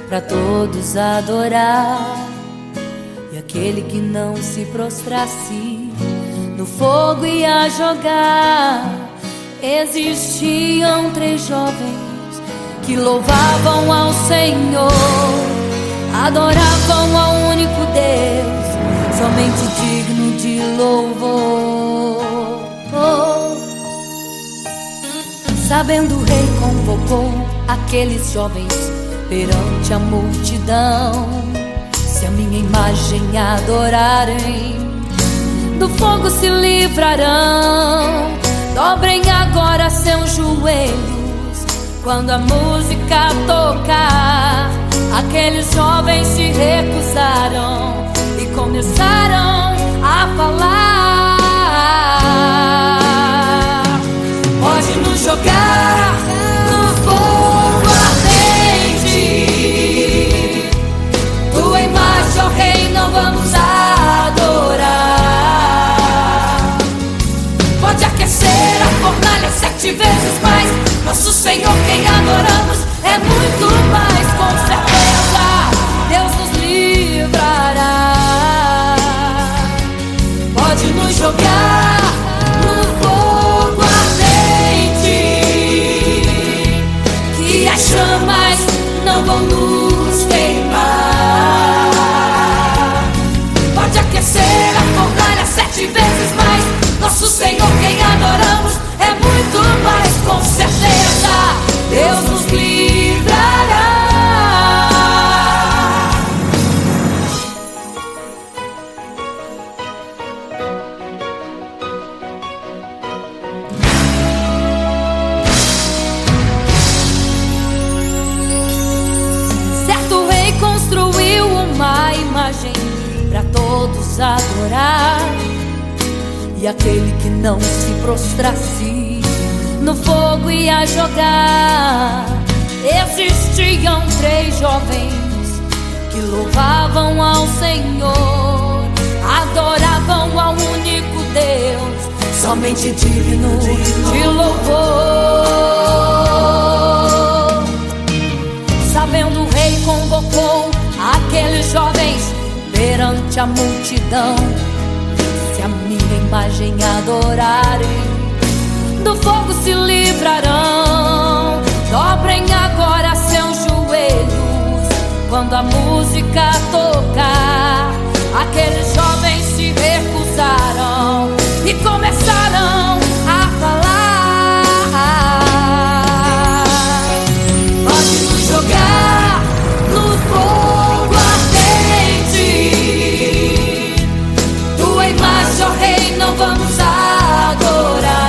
pra todos adorar. E aquele que não se prostrasse no fogo ia jogar. Existiam 3 jovens que louvavam ao Senhor, adoravam ao único Deus, somente digno de louvor. Sabendo o rei convocou aqueles jovens perante a multidão. Se a minha imagem adorarem, do fogo se livrarão. Dobrem agora seus joelhos quando a música tocar. Aqueles jovens se recusaram e começaram a falar: pode nos jogar no fogo ardente, tua imagem, ó Rei, não vamos adorar. Pode aquecer a fornalha 7 vezes mais, nosso Senhor quem adoramos é muito mais, com certeza Deus nos livrará. Pode nos jogar no fogo ardente, que as chamas não vão nos queimar. Pode aquecer a fornalha 7 vezes mais, nosso Senhor quem adoramos é muito mais, com certeza Deus nos livrará. Certo rei construiu uma imagem para todos adorar. E aquele que não se prostrasse no fogo ia jogar. Existiam 3 jovens que louvavam ao Senhor, adoravam ao único Deus, somente digno de louvor. Sabendo o rei convocou aqueles jovens perante a multidão. Se a minha imagem adorarem, do fogo se livrarão. Dobrem agora seus joelhos quando a música tocar. Aqueles jovens se recusaram e começaram a falar: pode nos jogar no fogo ardente, tua imagem, ó Rei, não vamos adorar.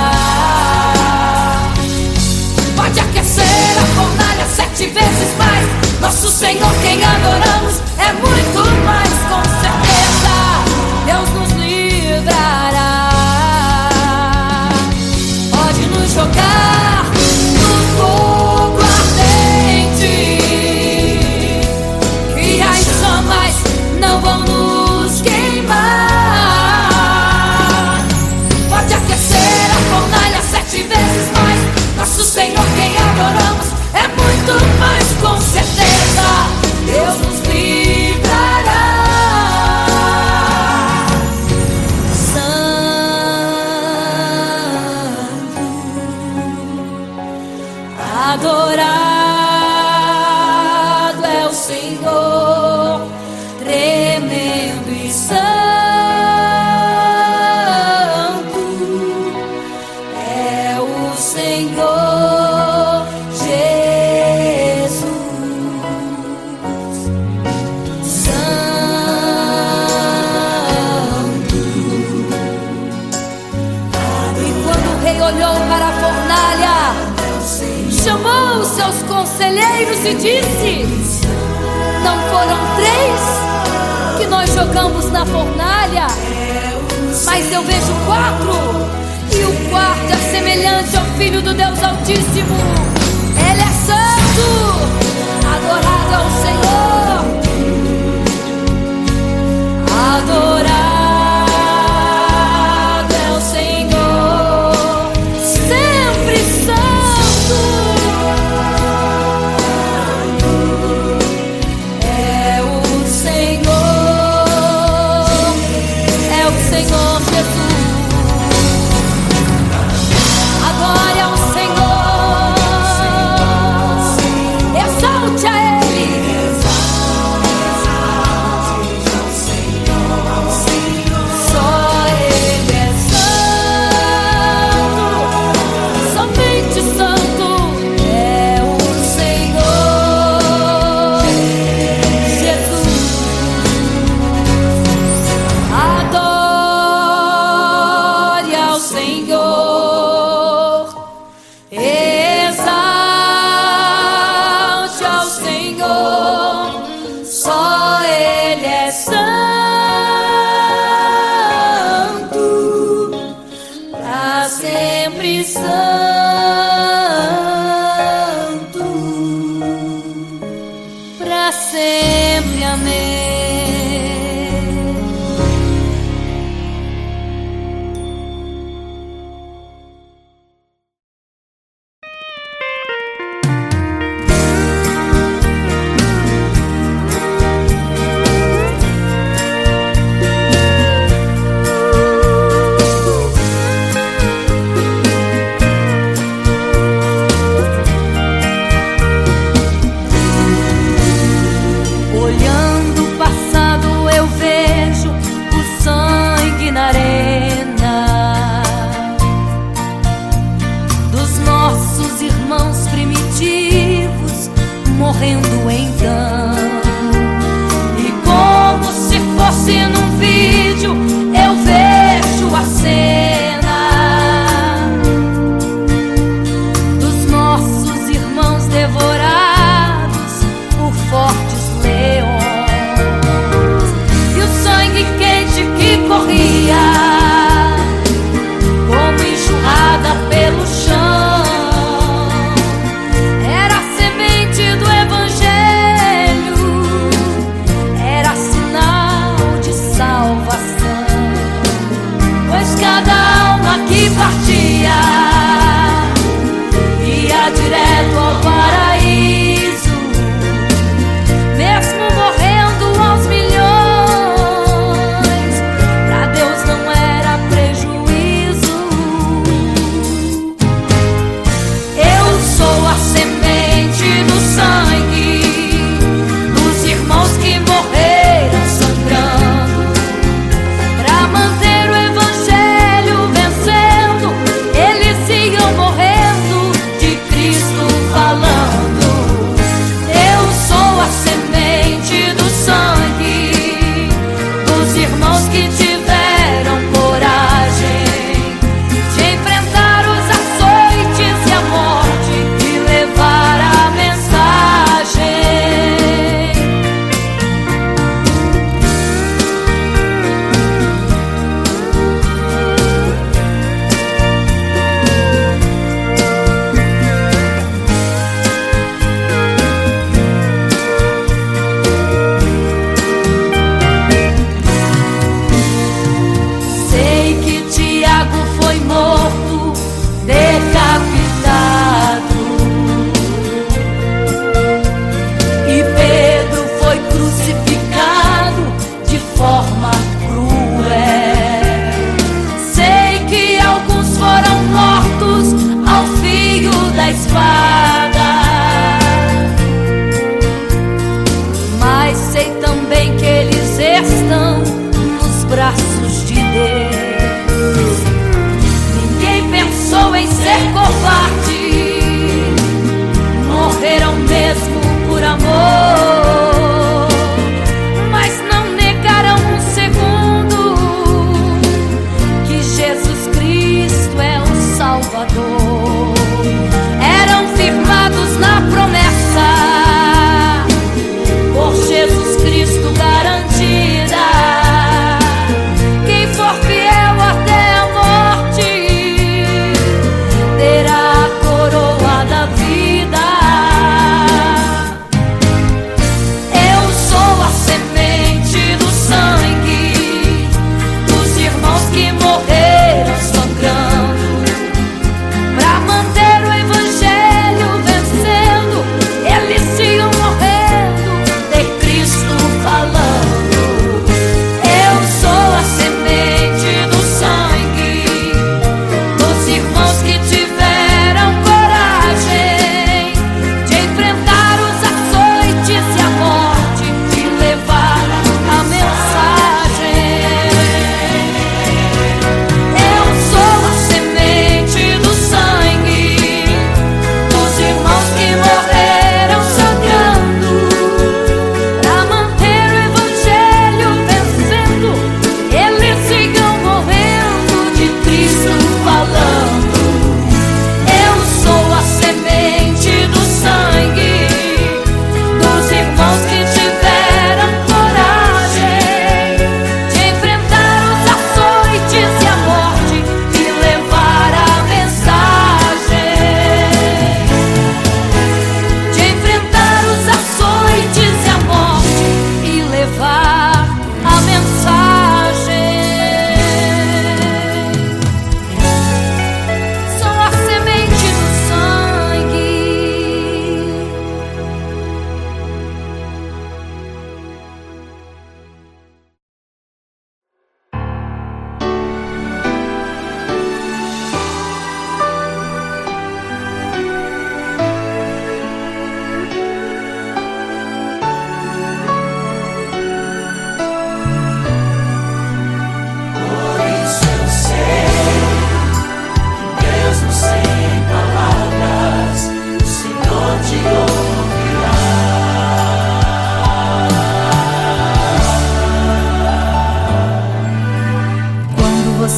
Pode aquecer a fornalha 7 vezes mais, nosso Senhor quem adoramos é muito mais, com certeza Deus nos livrará. Pode nos jogar no fogo ardente, que as chamas não vão nos queimar. Pode aquecer a fornalha 7 vezes mais, nosso Senhor quem adoramos é muito mais, com certeza Deus nos livrará. Santo, adorado é o Senhor, tremendo e santo é o Senhor Jesus. Santo. E quando o rei olhou para a fornalha, chamou os seus conselheiros e disse: não foram 3 que nós jogamos na fornalha, mas eu vejo 4, e o quarto é semelhante ao Filho do Deus Altíssimo. Ele é santo, adorado ao Senhor, adorado é o Senhor, sempre santo. Senhor, só Ele é santo, pra sempre santo, pra sempre. Amém.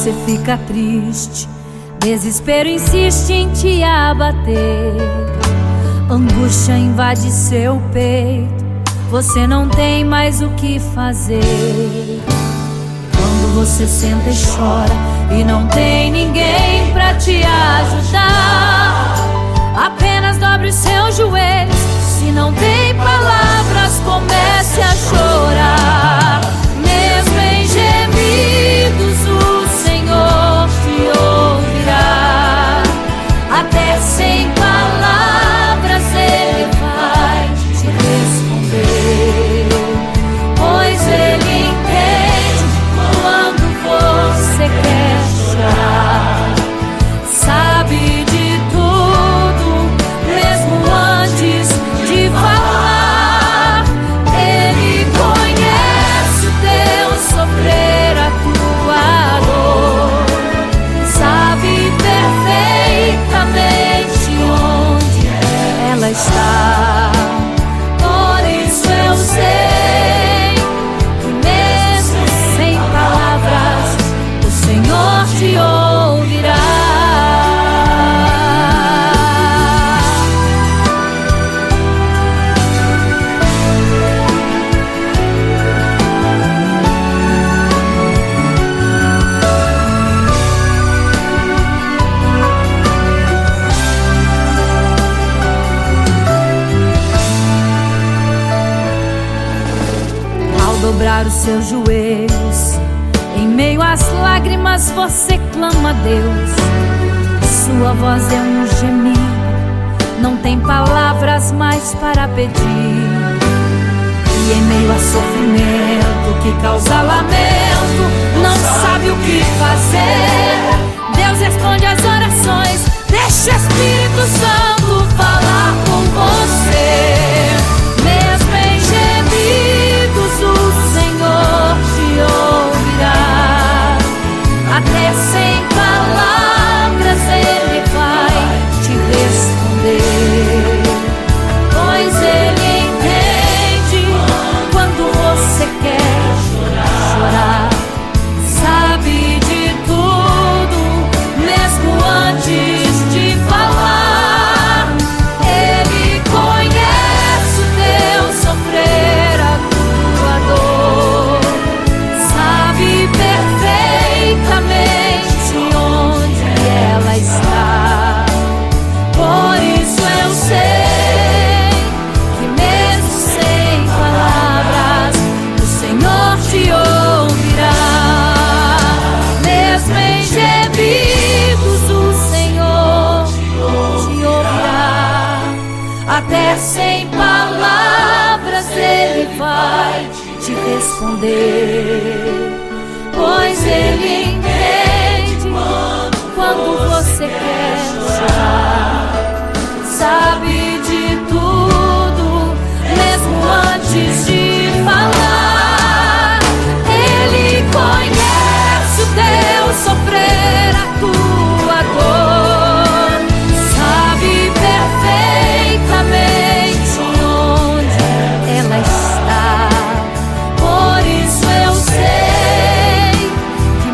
você fica triste, desespero insiste em te abater, angústia invade seu peito, você não tem mais o que fazer. Quando você senta e chora e não tem ninguém pra te ajudar, apenas dobre os seus joelhos. Se não tem palavras, comece a chorar. Mesmo em gemidos, o Senhor te ouvirá. Até sem palavras Ele vai te responder, pois Ele entende quando você quer chorar. Sabe de tudo, mesmo antes de falar. Ele conhece o teu sofrer, a tua dor. Sabe perfeitamente onde ela está. Por isso eu sei que mesmo sem palavras o Senhor te ouvirá. Ao dobrar os seus joelhos, em meio às lágrimas você clama a Deus. Sua voz é um gemido, não tem palavras mais para pedir. E em meio a sofrimento que causa lamento, não sabe o que fazer. Deus responde às orações, deixa o Espírito Santo falar com você. Mesmo em gemidos o Senhor te ouvirá. Até sem palavras Ele vai te responder, pois Ele entende quando você quer chorar. Sabe de tudo, mesmo antes de falar. Ele conhece o teu sofrer, a tua dor. Sabe perfeitamente onde ela está. Por isso eu sei que mesmo sem palavras o Senhor te ouvirá. Mesmo em gemidos o Senhor te ouvirá. Até sem palavras Ele vai te responder, pois Ele entende quando você quer chorar. Sabe de tudo, mesmo antes de falar. Ele conhece o teu sofrer, a tua dor. Sabe perfeitamente onde ela está. Por isso eu sei que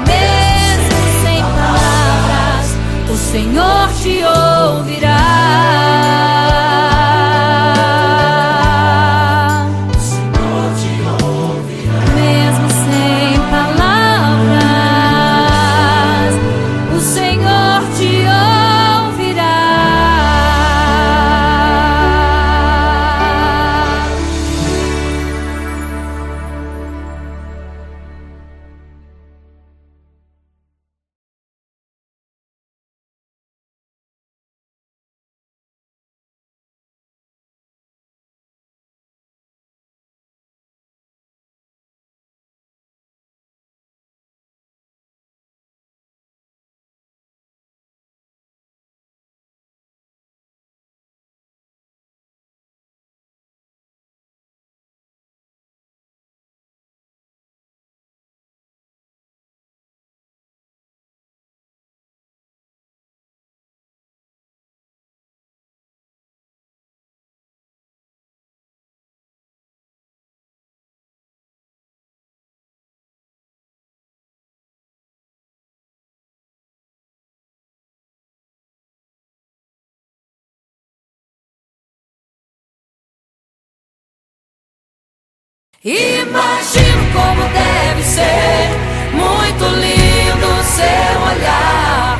Imagino como deve ser muito lindo seu olhar.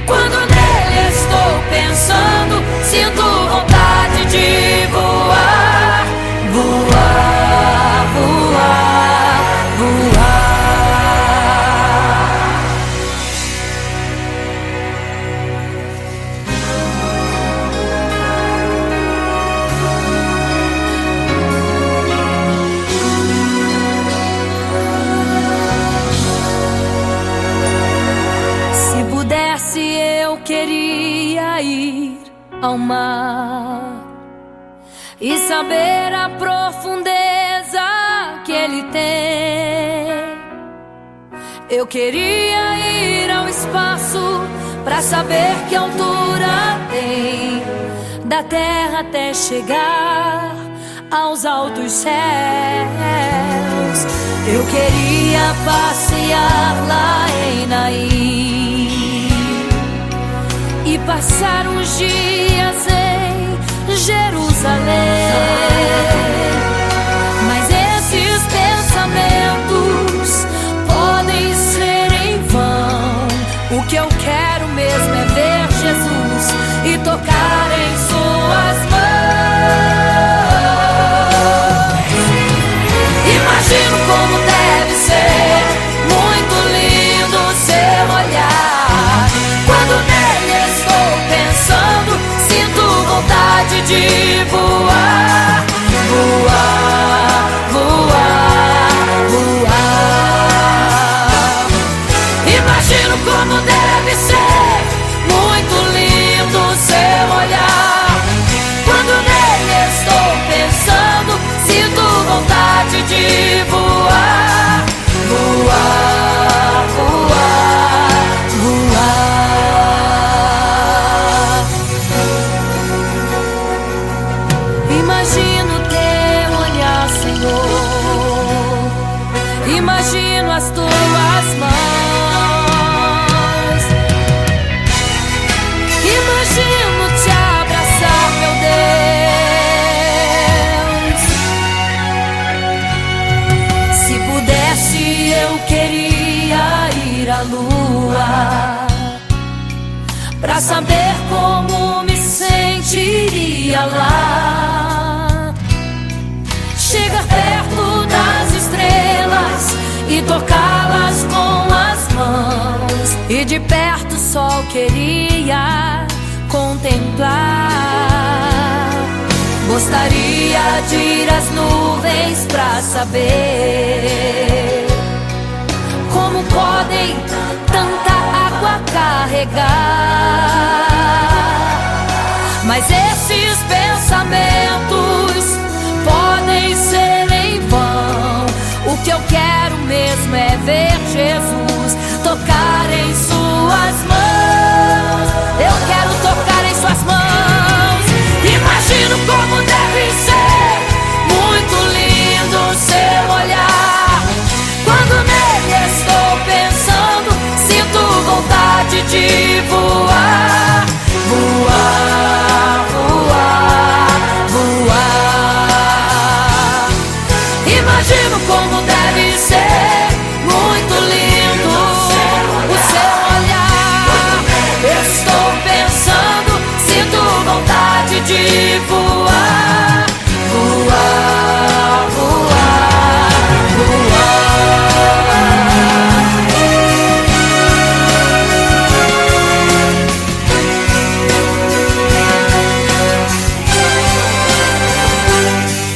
Quando nele estou pensando, sinto vontade de voar, voar, voar, voar. Se pudesse, eu queria ir ao mar e saber a profundeza que ele tem. Eu queria ir ao espaço pra saber que altura tem, da terra até chegar aos altos céus. Eu queria passear lá em Naim e passar uns dias em Jerusalém. Mas esses pensamentos podem ser em vão. O que eu quero mesmo é ver Jesus e tocar em suas mãos. Imagino como deve ser muito lindo seu olhar. Quando nele estou pensando, sinto vontade de voar, voar, voar, voar. Imagino como deve ser muito lindo seu olhar. Quando nele estou pensando, sinto vontade de voar, voar, voar, voar. Imagino teu olhar, Senhor. Imagino as tuas mãos. Imagino te abraçar, meu Deus. Se pudesse, eu queria ir à lua pra saber como me sentiria lá. Chegar perto das estrelas e tocá-las com as mãos, e de perto só queria contemplar. Gostaria de ir às nuvens pra saber como podem tanta água carregar. Mas esses pensamentos podem ser em vão. O que eu quero mesmo é ver Jesus tocar em suas mãos. Eu quero tocar em suas mãos. Imagino como deve ser muito lindo seu olhar. Quando nele estou pensando, sinto vontade de voar, voar, voar, voar. Imagino como deve ser muito lindo o seu olhar. Estou pensando, sinto vontade de voar, voar, voar, voar.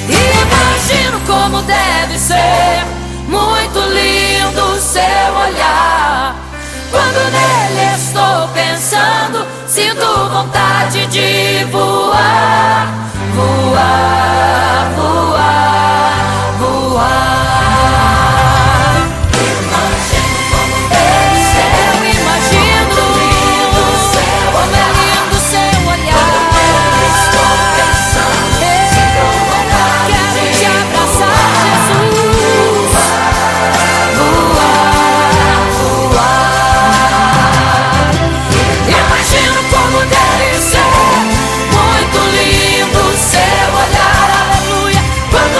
Imagino como deve ser muito lindo seu olhar. Quando nele estou pensando, sinto vontade de voar, voar, voar, voar. Imagino como deve ser. Eu imagino como é lindo seu olhar. Estou pensando, sinto vontade. Quero te abraçar, Jesus. Voar, voar. Imagino como deve ser muito lindo seu olhar. Aleluia. Quando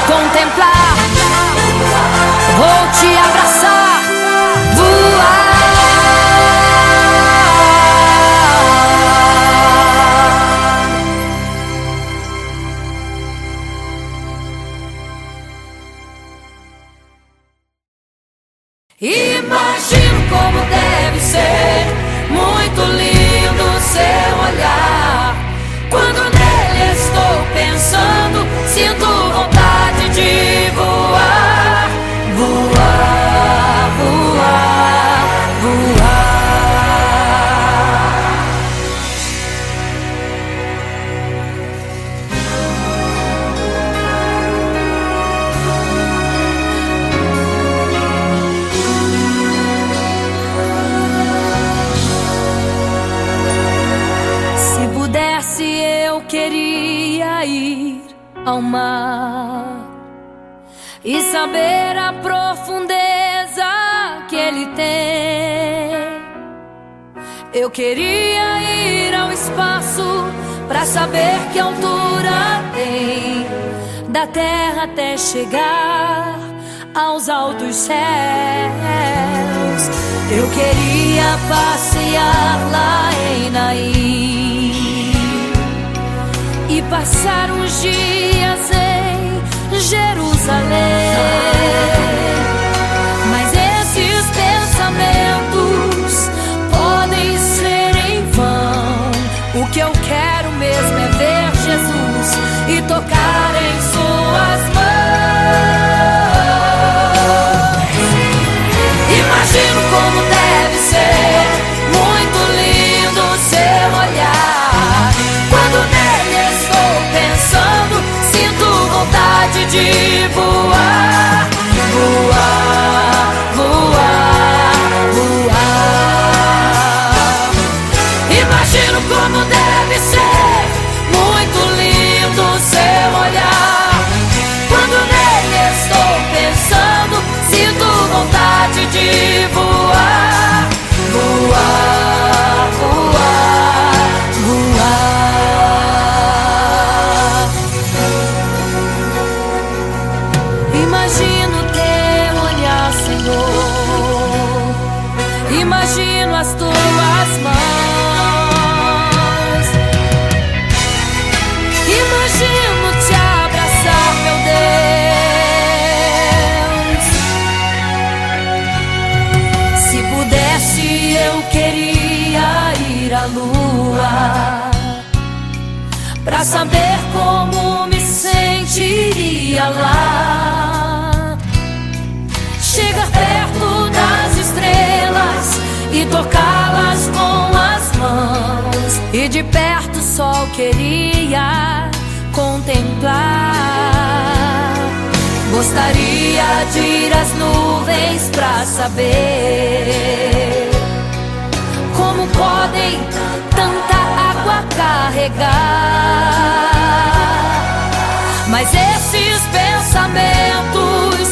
contemplar, vou te abraçar, voar. Imagino como deve ser muito lindo seu olhar. Quando nele estou pensando, sinto vontade de voar, voar, voar, voar. Se pudesse, eu queria ir ao mar e saber a profundeza que ele tem. Eu queria ir ao espaço pra saber que altura tem, da terra até chegar aos altos céus. Eu queria passear lá em Naim e passar uns dias em Jerusalém. Mas esses pensamentos podem ser em vão. O que eu quero mesmo é ver Jesus e tocar em suas mãos. Imagino como deve ser muito lindo seu olhar. Quando nele estou pensando, sinto vontade de voar, voar, voar, voar. Imagino como deve ser muito lindo seu olhar. Quando nele estou pensando, sinto vontade de voar, voar, voar, voar. Imagino teu olhar, Senhor. Imagino as tuas mãos. Imagino te abraçar, meu Deus. Se pudesse, eu queria ir à lua pra saber como me sentiria lá. Chegar perto das estrelas e tocá-las com as mãos, e de perto só queria contemplar. Gostaria de ir às nuvens pra saber como podem tanta água carregar. Mas esses pensamentos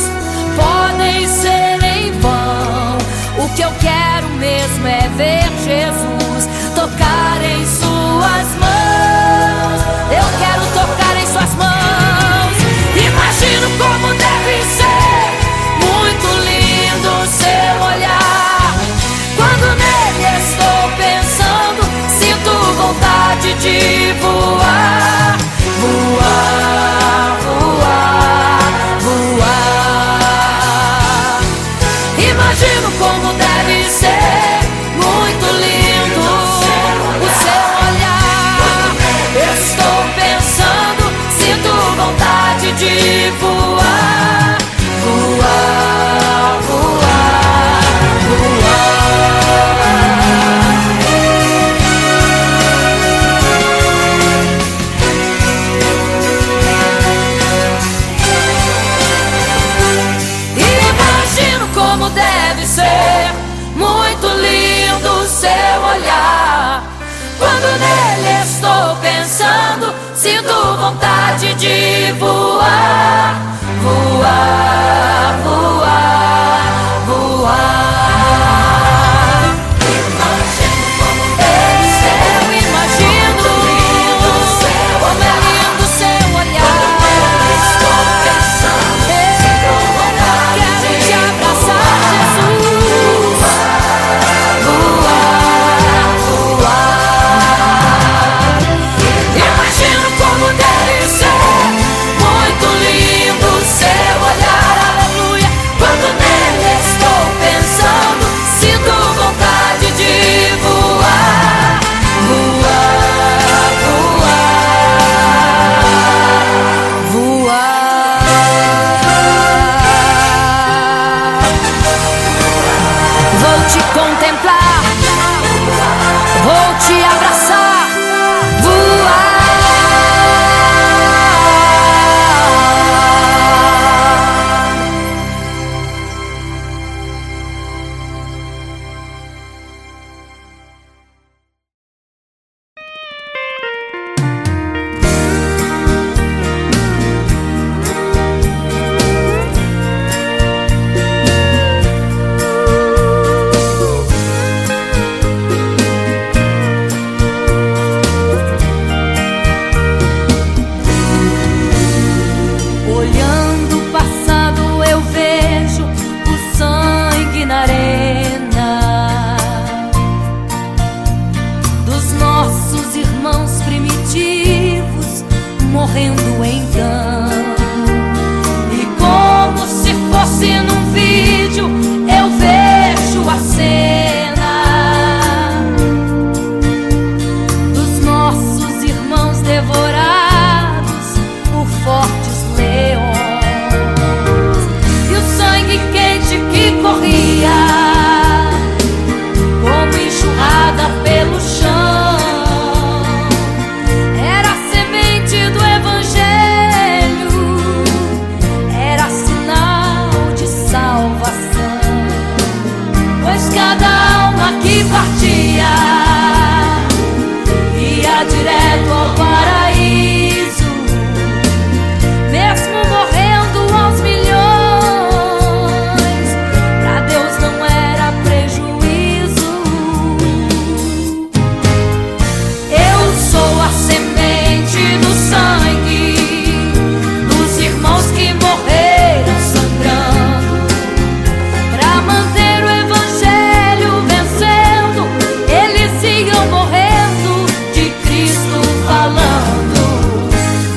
podem ser em vão. O que eu quero mesmo é ver Jesus tocar em suas mãos. Eu quero tocar em suas mãos. Imagino como deve ser muito lindo seu olhar. Quando nele estou pensando, sinto vontade de voar, voar, voar, voar. Imagino como deve ser muito lindo o seu olhar. Estou pensando, sinto vontade de voar, voar, voar, voar. Imagino como deve ser muito lindo seu olhar. Quando nele estou pensando, sinto vontade de voar, voar, voar, voar. Imagino como deve ser, eu imagino como é lindo seu olhar. Estou pensando. então. E como se fosse num vídeo, eu vejo a cena dos nossos irmãos devorados por fortes leões, e o sangue quente que corria como enxurrada pelo chão era a semente do Evangelho, era sinal de salvação, pois cada alma que partia ia direto ao paraíso, mesmo morrendo aos milhões. Pra Deus não era prejuízo. Eu sou a semente do sangue dos irmãos que morreram sangrando pra manter o Evangelho vencendo. Eles iam morrendo de Cristo falando.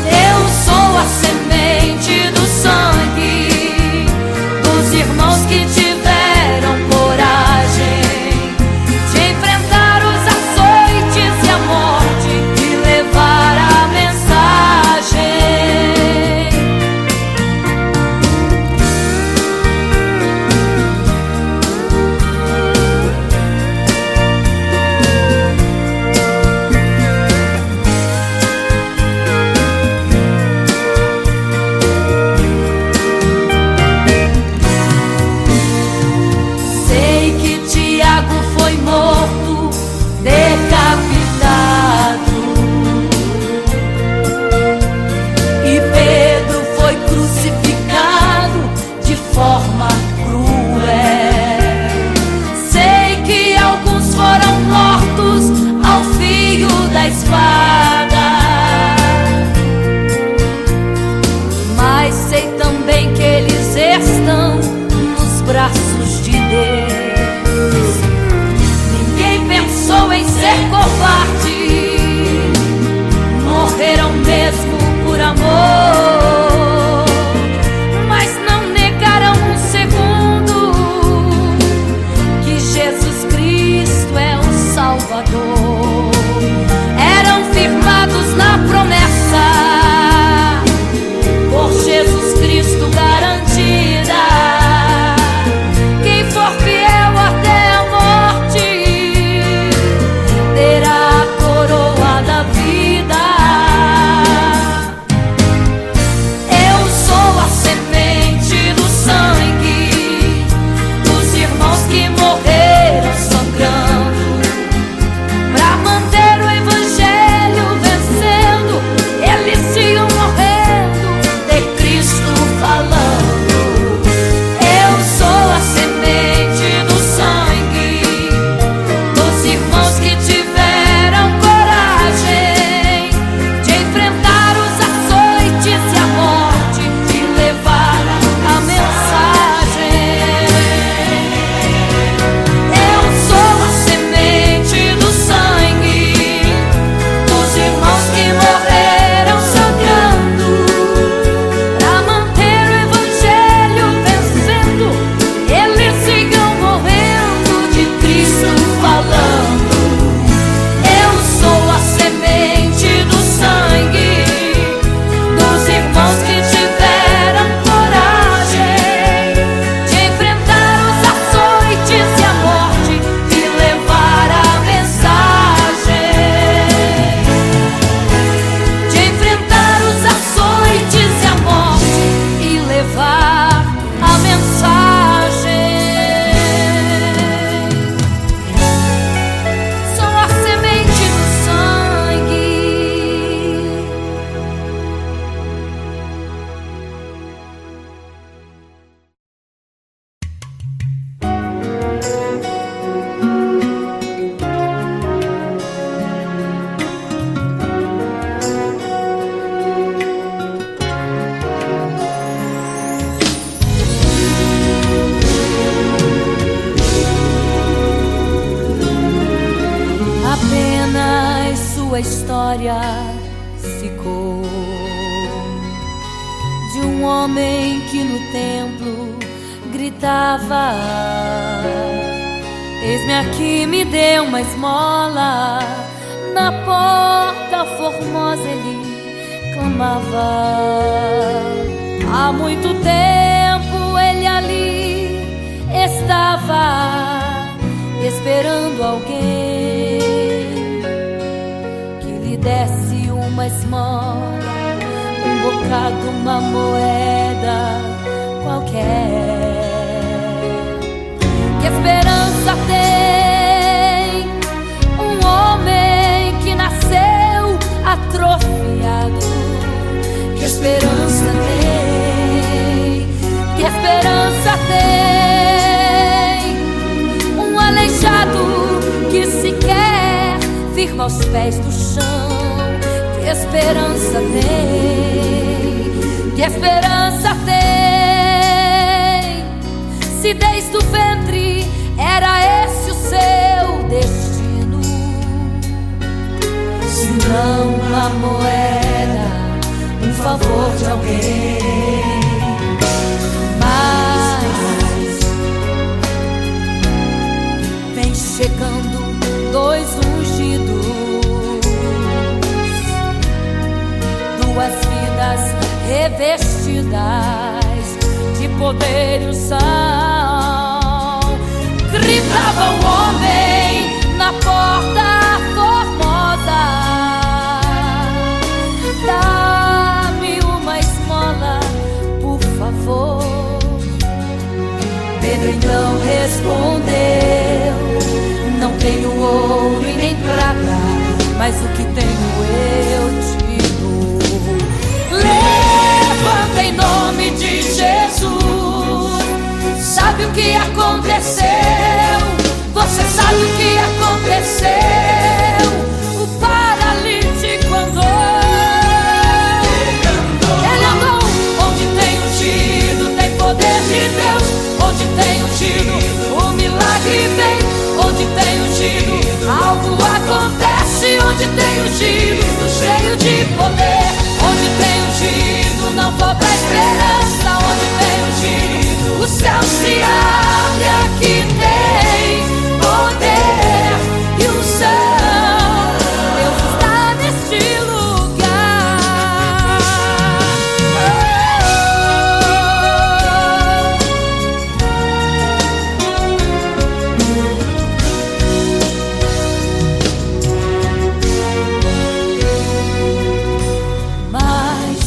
Eu sou a semente do sangue dos irmãos que tiveram coragem de enfrentar os açoites e a morte e levar a mensagem. Sei que Tiago foi morto, decapitado, e Pedro foi crucificado de forma cruel. Sei que alguns foram mortos ao fio da espada, mas sei também que eles estão nos braços de Deus. Ninguém pensou em ser covarde, morreram mesmo por amor, mas não negaram um segundo que Jesus Cristo é o Salvador. Eram firmados na promessa, por Jesus Cristo garantida. Quem for fiel até a morte terá a coroa da vida. Eu sou a semente do sangue dos irmãos que morreram sangrando pra manter o Evangelho vencendo. Eles iam morrendo de Cristo falando. Eu sou a semente do sangue dos irmãos que tiveram coragem de enfrentar os açoites e a morte e levar a mensagem. Eu sou a semente do sangue dos irmãos que morreram sangrando pra manter o Evangelho vencendo. Eles iam morrendo de Cristo falando. Eu sou a semente do sangue dos irmãos que tiveram coragem de enfrentar os açoites e a morte e levar a mensagem. De enfrentar os açoites e a morte e levar a mensagem. Sou a semente do sangue. Apenas sua história ficou homem que no templo gritava: eis-me aqui, me dê uma esmola. Na porta formosa ele clamava. Há muito tempo ele ali estava, esperando alguém que lhe desse uma esmola, um bocado, uma moeda qualquer. Que esperança tem um homem que nasceu atrofiado? Que esperança tem? Que esperança tem um aleijado que sequer firma aos pés do chão? Que esperança tem? Que esperança tem? Se desde o ventre era esse o seu destino, se não uma moeda, um favor de alguém. Mas vem chegando dois ungidos, duas vidas revestidas de poder e unção. Gritava o homem na porta formosa: dá-me uma esmola, por favor. Pedro então respondeu: não tenho ouro e nem prata, mas o que tenho eu te dou. Levanta em nome de Jesus. Sabe o que aconteceu? Você sabe o que aconteceu? O paralítico andou. Ele andou. Onde tem ungido, tem poder de Deus. Onde tem ungido, o milagre vem. Onde tem ungido, algo acontece. Onde tem ungido, cheio de poder. Onde tem ungido, não falta esperança. Onde tem ungido, o céu se abre. Aqui tem poder e unção. Deus está neste lugar. Mas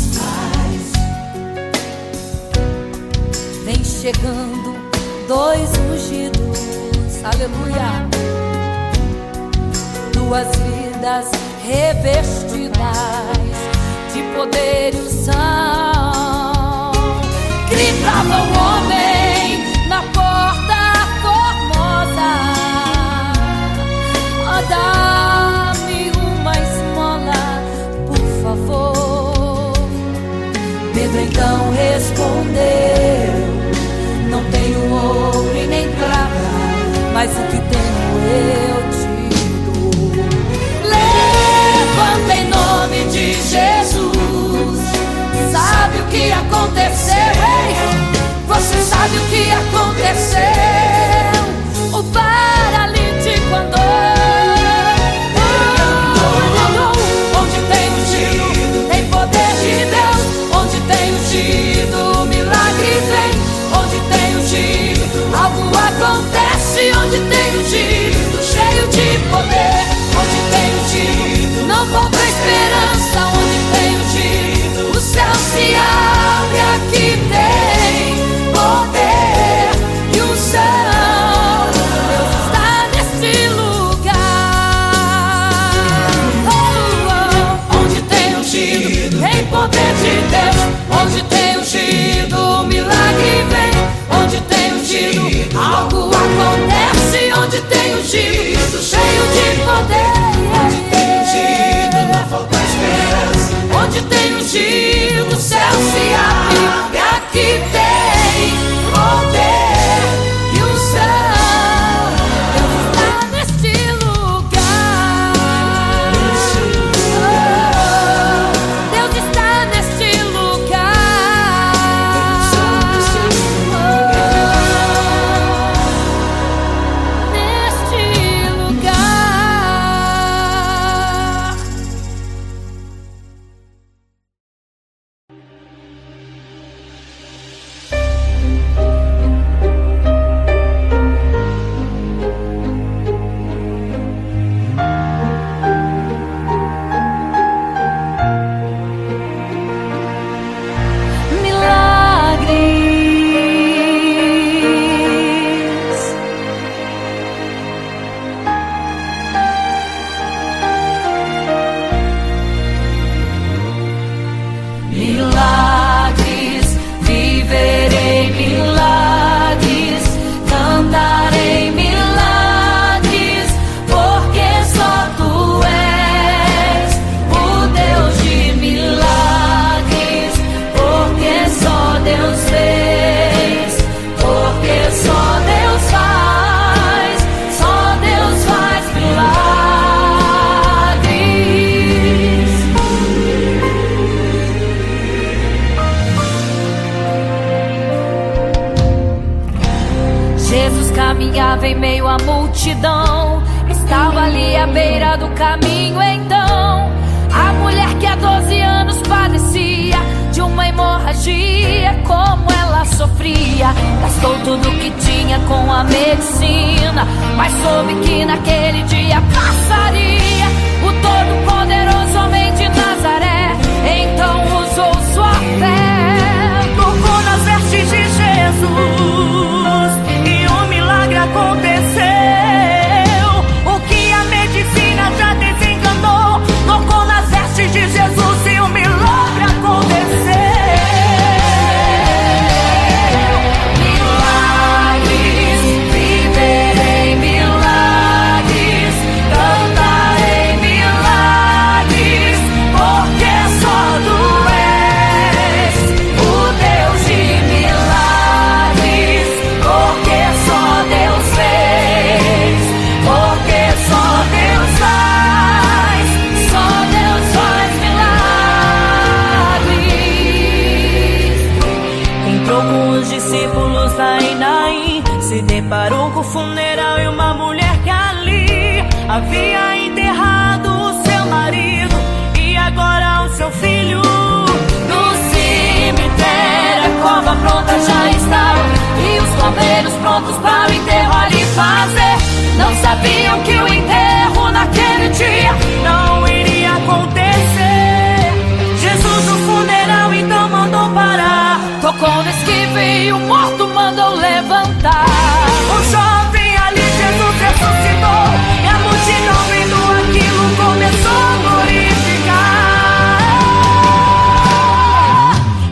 vem chegando dois ungidos, aleluia, duas vidas revestidas de poder e unção. Gritava o homem na porta formosa: oh, dá-me uma esmola, por favor. Pedro então respondeu: não tenho ouro e nem prata, mas o que tenho eu te dou. Levanta em nome de Jesus. Sabe o que aconteceu? Ei, você sabe o que aconteceu? O paralítico andou. Onde tem ungido, tem poder de Deus. Onde tem ungido, o milagre vem. Onde tem ungido, algo acontece. Onde tem ungido, cheio de poder. Onde tem ungido, não falta esperança. Onde tem ungido, o céu se abre. Aqui caminhava em meio à multidão. Estava ali à beira do caminho então a mulher que há 12 anos padecia de uma hemorragia. Como ela sofria, gastou tudo que tinha com a medicina, mas soube que naquele dia passaria o todo-poderoso homem de Nazaré. Então usou sua fé, tocou nas vestes de Jesus e um milagre aconteceu. O que a medicina já desenganou, tocou nas vestes de Jesus e um milagre aconteceu. Milagres, viverei milagres, cantarei milagres, porque só tu és o Deus de milagres, porque só Deus fez, porque só Deus faz, só Deus faz milagres. Entrou com os discípulos lá em Naim, se deparou com o funeral e uma mulher que ali havia enterrado o seu marido e agora o seu filho. No cemitério a cova pronta já estava e os coveiros prontos para o enterro ali fazer. Não sabiam que o enterro naquele dia não iria acontecer. Jesus no funeral então mandou parar, tocou no esquife e o morto mandou levantar. o jovem ali Jesus ressuscitou e a multidão vendo aquilo começou a glorificar.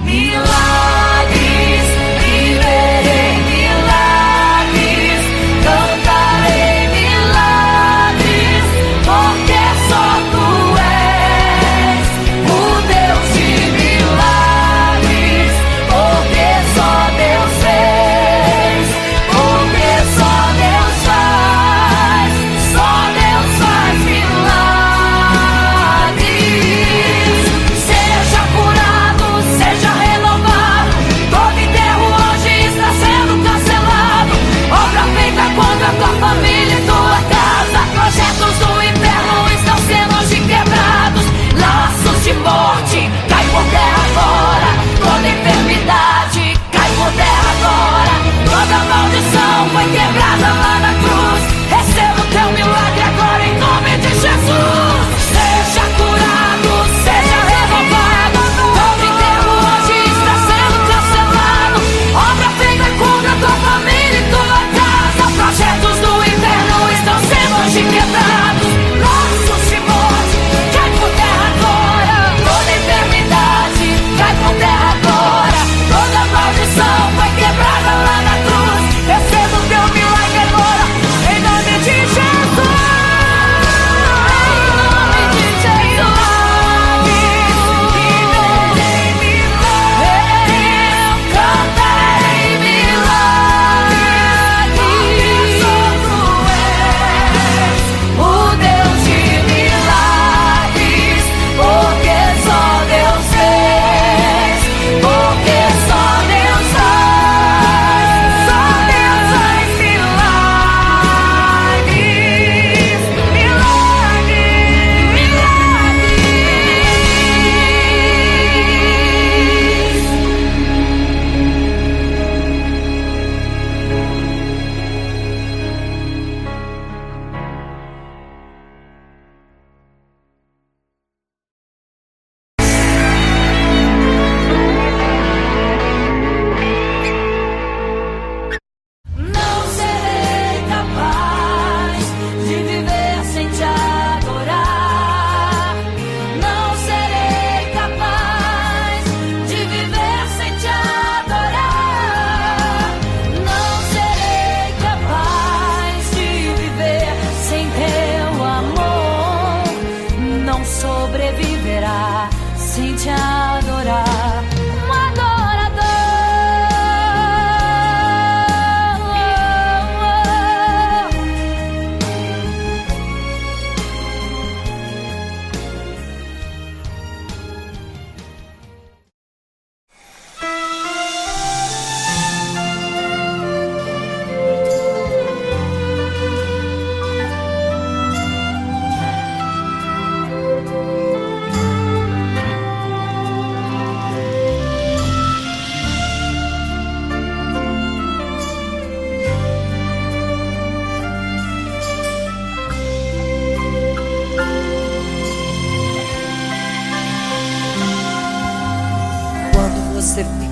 Milagres, viverei milagres, cantarei milagres,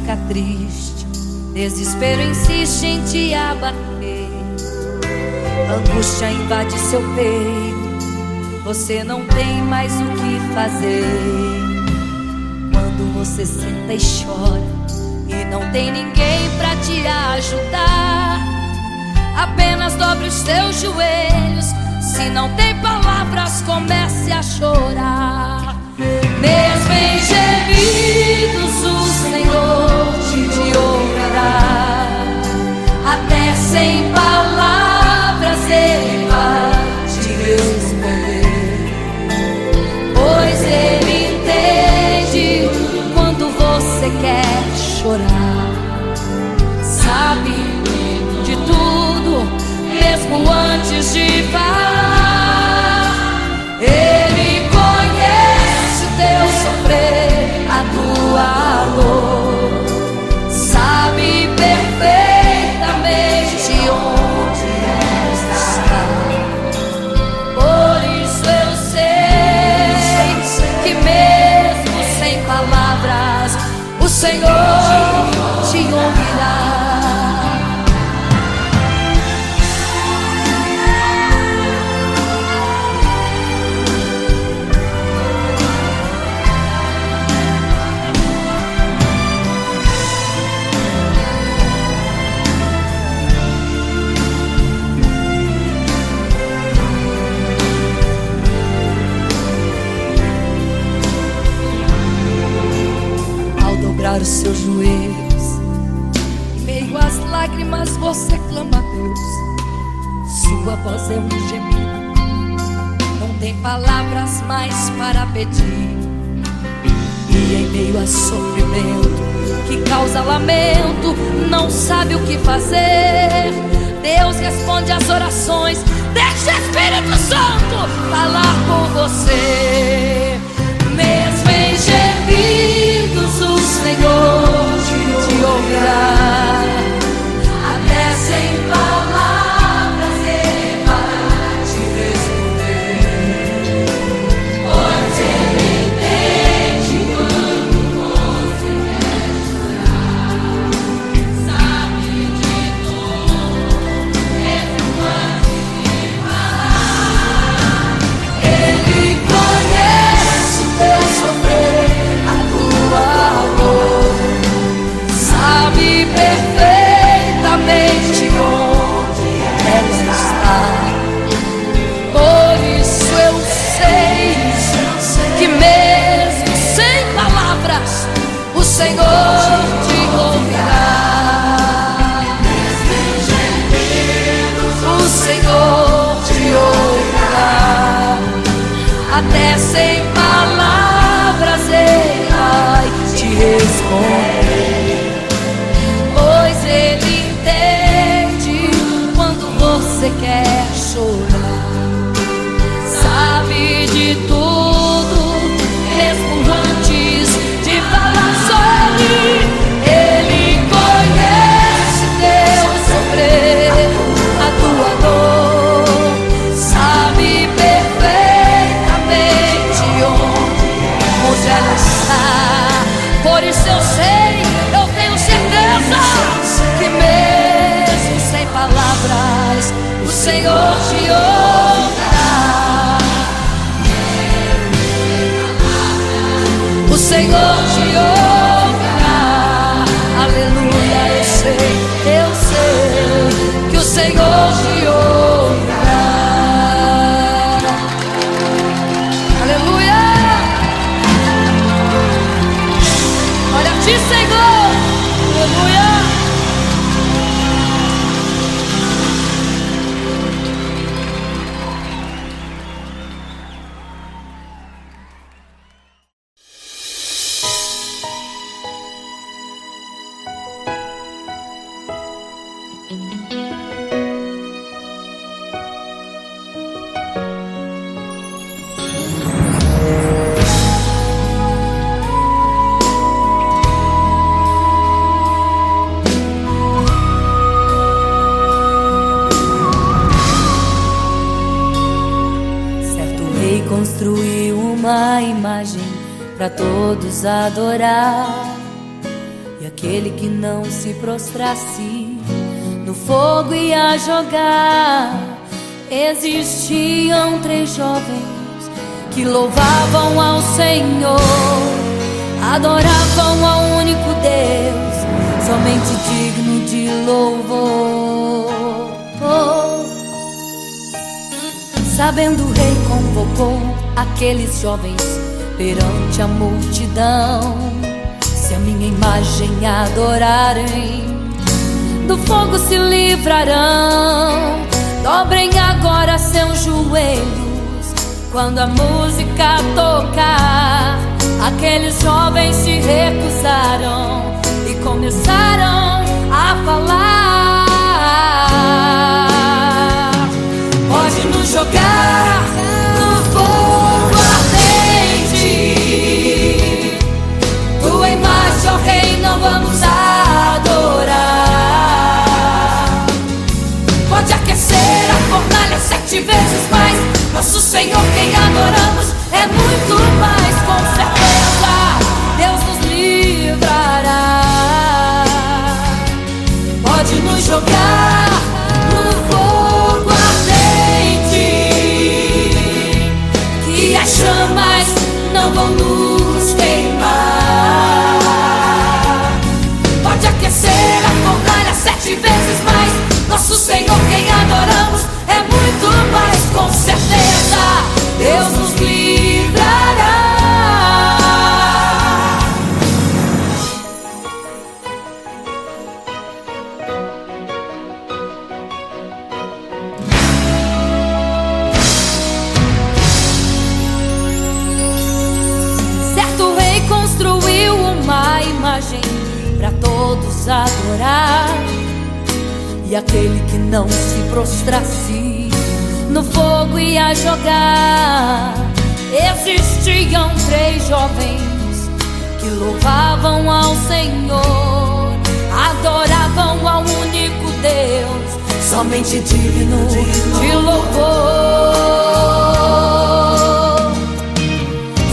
fica triste, desespero insiste em te abater, angústia invade seu peito, você não tem mais o que fazer. Quando você senta e chora e não tem ninguém pra te ajudar, apenas dobre os seus joelhos. Se não tem palavras, comece a chorar. Mesmo em gemidos, o Senhor te ouvirá. Até sem palavras Ele vai te responder, pois Ele entende quando você quer chorar. Sabe de tudo, mesmo antes de falar. Ele conhece o teu sofrer, a tua dor, sabe perfeitamente onde está. Por isso eu sei que mesmo sem palavras o Senhor te ouvirá. Os seus joelhos, em meio às lágrimas você clama a Deus. Sua voz é um gemido, não tem palavras mais para pedir. E em meio a sofrimento que causa lamento, não sabe o que fazer. Deus responde às orações, deixa o Espírito Santo falar com você. Mesmo em gemidos o Senhor te ouvirá. Até sem palavras Ele vai te responder, pois Ele entende quando você quer chorar. Sabe de tudo, mesmo antes de falar. Ele conhece o teu sofrer, a tua dor, sabe perfeitamente onde ela está. Por isso eu sei que mesmo sem palavras o Senhor te ouvirá. O Senhor te ouvirá. Até sem palavras Ele vai te responder, pois Ele entende quando você quer chorar. Sabe de tudo, mesmo antes de falar sobre. Ele conhece teu sofrer, a tua dor, sabe perfeitamente onde ela está. Por isso eu sei, eu tenho certeza que mesmo sem palavras o Senhor te ouvirá. O Senhor te ouvirá. Aleluia, eu sei que o Senhor te ouvirá. Aleluia. Olha a ti, Senhor. Aleluia. Construiu uma imagem para todos adorar, e a aquele que não se prostrasse no fogo ia jogar. Existiam 3 jovens que louvavam ao Senhor, adoravam ao único Deus, somente digno de louvor. Sabendo, o rei convocou aqueles jovens perante a multidão. Se a minha imagem adorarem, do fogo se livrarão. Dobrem agora seus joelhos quando a música tocar. Aqueles jovens se recusaram e começaram a falar: pode nos jogar no fogo ardente, tua imagem, ó Rei, não vamos adorar. Pode aquecer a fornalha 7 vezes mais, nosso Senhor quem adoramos é muito mais, com certeza Deus nos livrará. Pode nos jogar no fogo ardente, que as chamas não vão nos queimar. Pode aquecer a fornalha 7 vezes mais, nosso Senhor quem adoramos é muito mais, com certeza Deus nos livrará. Certo rei construiu uma imagem para todos adorar, e aquele que não se prostrasse no fogo ia jogar. Existiam 3 jovens que louvavam ao Senhor, adoravam ao único Deus, somente digno de louvor.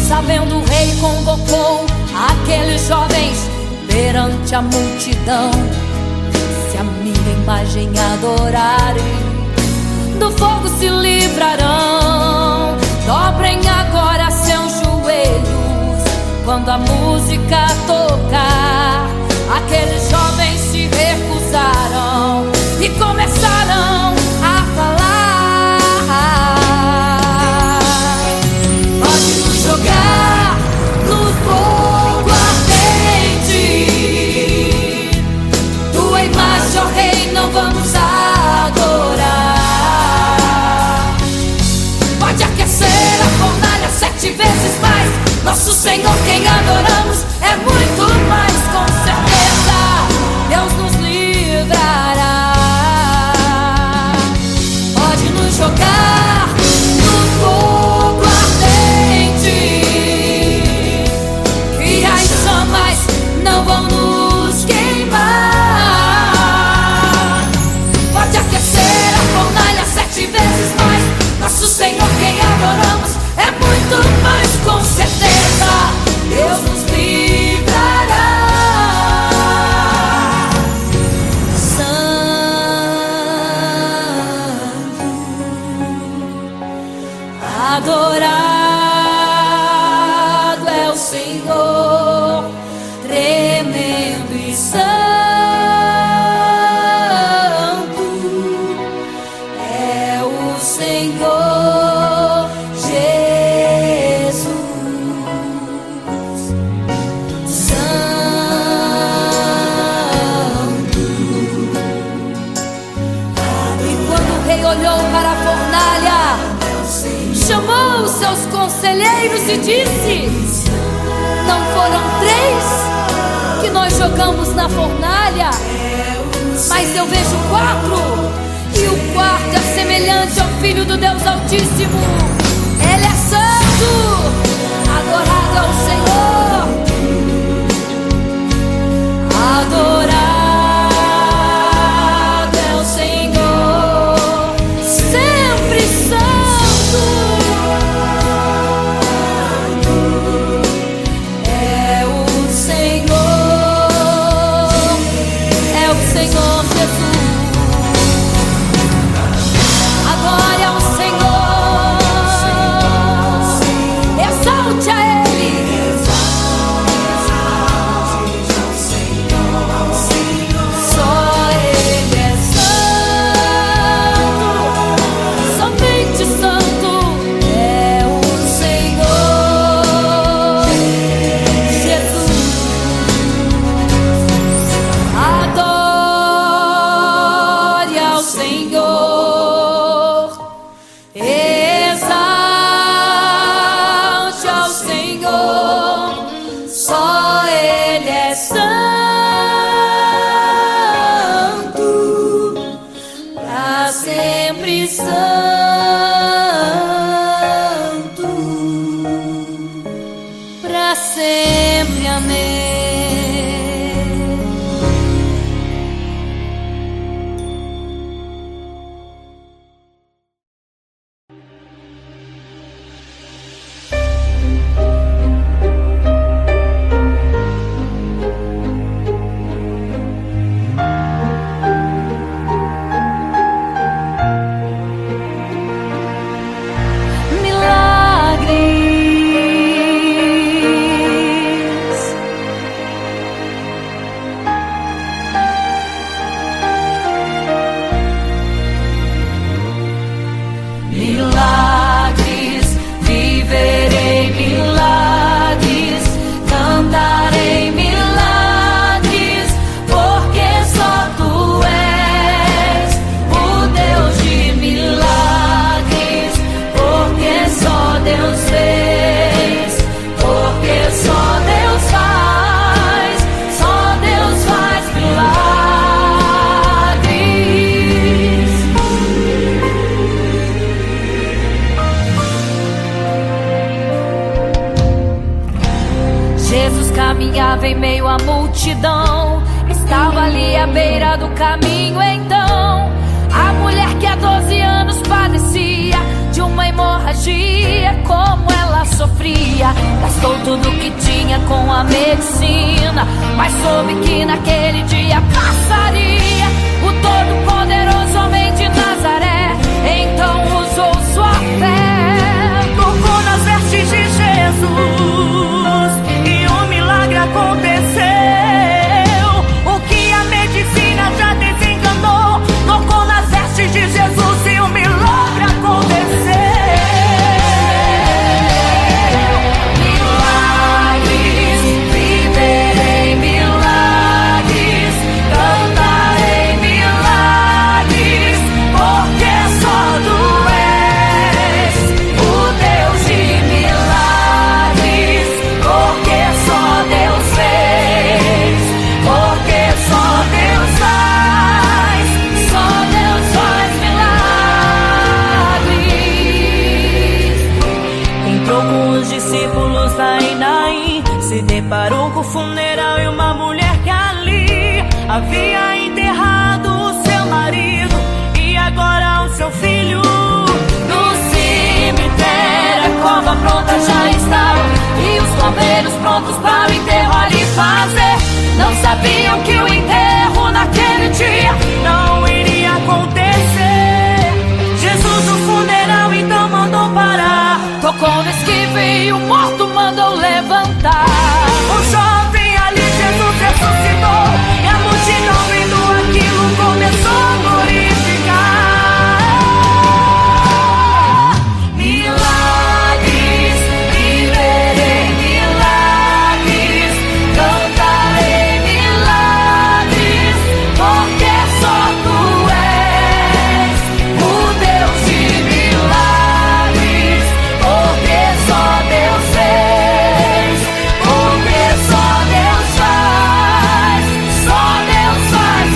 Sabendo, o rei convocou aqueles jovens perante a multidão. Se a minha imagem adorarem, do fogo se livrarão. Dobrem agora seus joelhos quando a música tocar. Aqueles jovens se recusaram e começaram a falar: pode nos jogar no fogo ardente, tua imagem, ó Rei, não vamos adorar. Pode aquecer a fornalha 7 vezes mais, nosso Senhor quem adoramos é muito mais, com certeza Deus nos livrará. Pode nos jogar no fogo ardente, que as chamas não vão nos queimar. Pode aquecer a fornalha 7 vezes mais, nosso Senhor quem adoramos é muito mais, com certeza Deus nos livrará. Santo, adorado é o Senhor, tremendo e santo é o Senhor Jesus. Santo. E quando o rei olhou para a fornalha, chamou os seus conselheiros e disse: não foram 3 que nós jogamos na fornalha, mas eu vejo 4, e o quarto é semelhante ao Filho do Deus Altíssimo. Ele é santo, adorado ao Senhor, adorado é o Senhor, sempre santo é o Senhor. à beira do caminho. Então a mulher que há 12 anos padecia de uma hemorragia, como ela sofria, gastou tudo que tinha com a medicina, mas soube que naquele dia passaria o todo-poderoso homem de Nazaré. Então usou sua fé, tocou nas vestes de Jesus e um milagre aconteceu. O que a medicina já desenganou, tocou nas vestes de Jesus e um milagre aconteceu. Milagres, viverei milagres, cantarei milagres, porque só tu és o Deus de milagres, porque só Deus fez, porque só Deus faz, só Deus faz milagres. Entrou com os discípulos lá em Naim, se deparou com o funeral e uma mulher que ali havia enterrado o seu marido e agora o seu filho. No cemitério a cova pronta já estava e os bombeiros prontos para o enterro ali fazer. Não sabiam que o enterro naquele dia Não iria acontecer. Jesus no funeral então mandou parar, tocou no esquife e o morto mandou levantar. o jovem ali Jesus ressuscitou e a multidão vendo aquilo começou a glorificar. Milagres, viverei milagres, cantarei milagres, porque só tu és o Deus de milagres, porque só Deus fez, porque só Deus faz, só Deus faz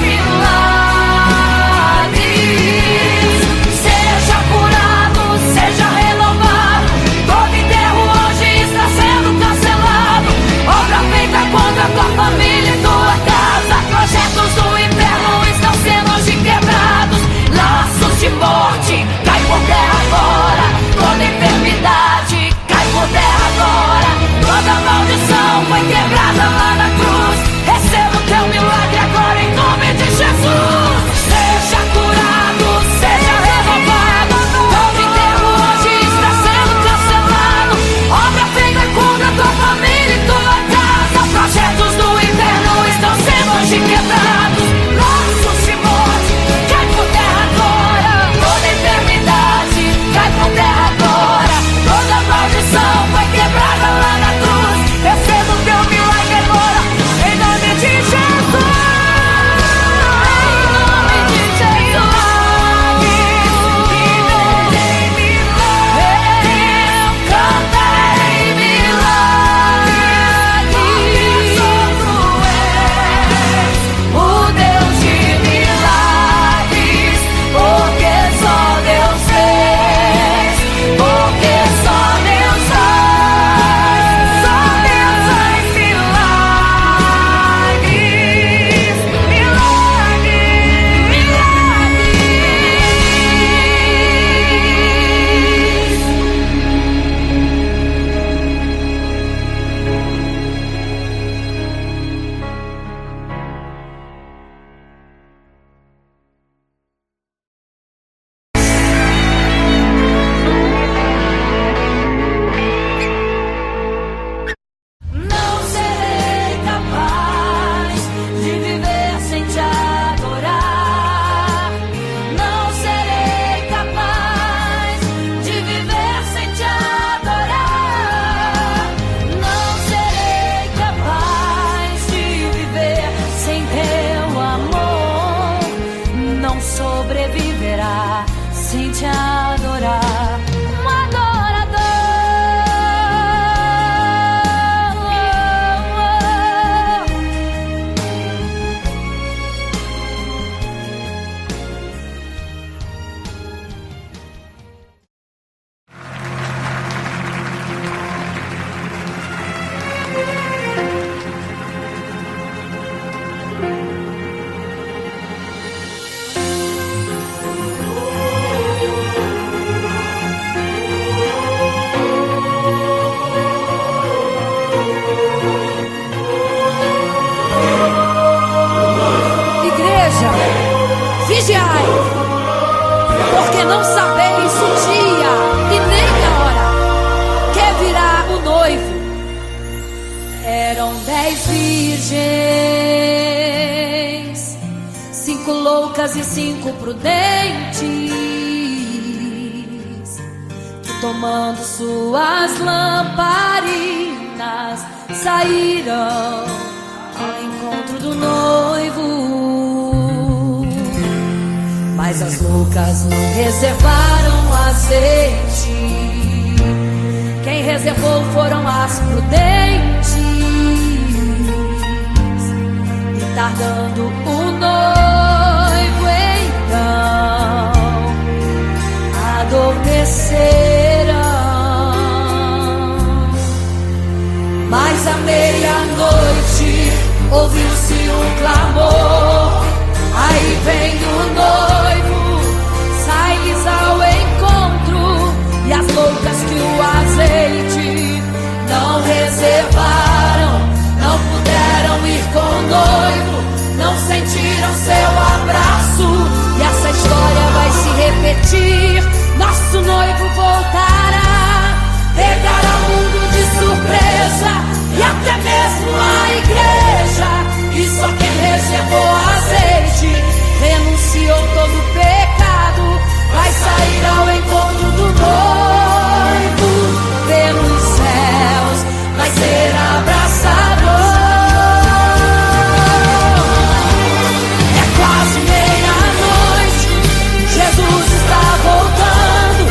milagres. Seja curado, seja renovado, todo enterro hoje está sendo cancelado. Obra feita contra tua família e tua casa, projetos do inferno estão sendo hoje quebrados. Laços de morte, cai por terra agora. Toda enfermidade, cai por terra agora. Toda maldição foi quebrada lá na cruz. Receba o teu milagre agora em nome de Jesus. Seja curado, seja renovado, todo enterro hoje está sendo cancelado. Obra feita contra tua família e tua casa, projetos do inferno estão sendo hoje quebrados. Laços de morte, cai por terra agora. Toda enfermidade, cai por terra agora. Toda maldição foi quebrada lá na cruz. Receba o teu milagre agora em nome de Jesus. Em nome de Jesus. Viverei milagres, eu cantarei milagres, porque só tu és o Deus de milagres, porque só Deus fez, porque só Deus faz, só Deus faz milagres, milagres, milagres. Não serei capaz de viver sem te adorar. Não serei capaz de viver sem te adorar. Não serei capaz de viver sem teu amor. Não sobreviverá sem te adorar. Um adorador. virgens, 5 loucas e 5 prudentes, que tomando suas lamparinas saíram ao encontro do noivo. Mas as loucas não reservaram azeite, quem reservou foram as prudentes. E tardando o noivo então adormeceram. Mas à meia-noite ouviu-se um clamor, aí vem o noivo, sai-lhes ao encontro. E as loucas que o azeite não reservaram, não puderam ir com o noivo, não sentiram seu abraço. E essa história vai se repetir, nosso noivo voltará, pegará o mundo de surpresa e até mesmo a igreja. E só quem reservou azeite, renunciou todo o pecado, vai sair ao encontro do noivo pelos céus, vai ser abraçador. É quase meia-noite, Jesus está voltando.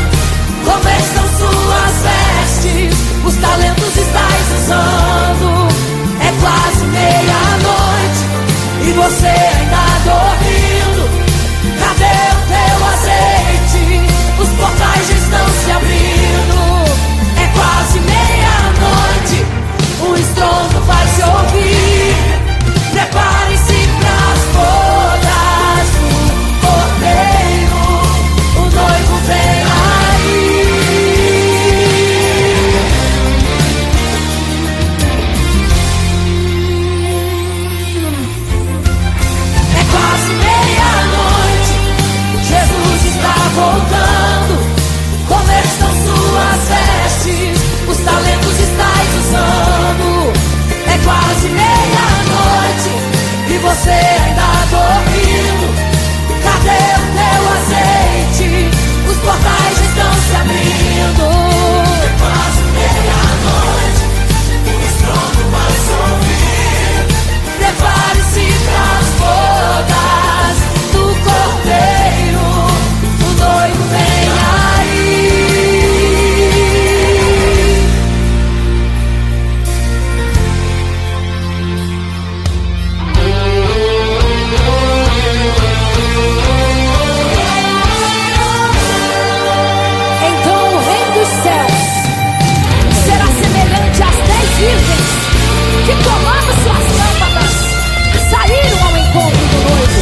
Como estão suas vestes? Os talentos estáis usando. É quase meia-noite e você ainda dormindo. Cadê o teu azeite? Os portais já estão se abrindo. É quase meia-noite, o estrondo vai se ouvir. Prepare-se pras bodas do Cordeiro, o noivo vem aí. É quase meia-noite, Jesus está voltando. Como estão suas vestes? Os talentos estáis usando. É quase meia-noite e você ainda dormindo. Cadê o teu azeite? Os portais estão se abrindo. É quase meia-noite, o estrondo vai se ouvir. Prepare-se pras bodas do Cordeiro, o noivo vem aí. Então o reino dos céus será semelhante às 10 virgens que, tomando suas lâmpadas, saíram ao encontro do noivo.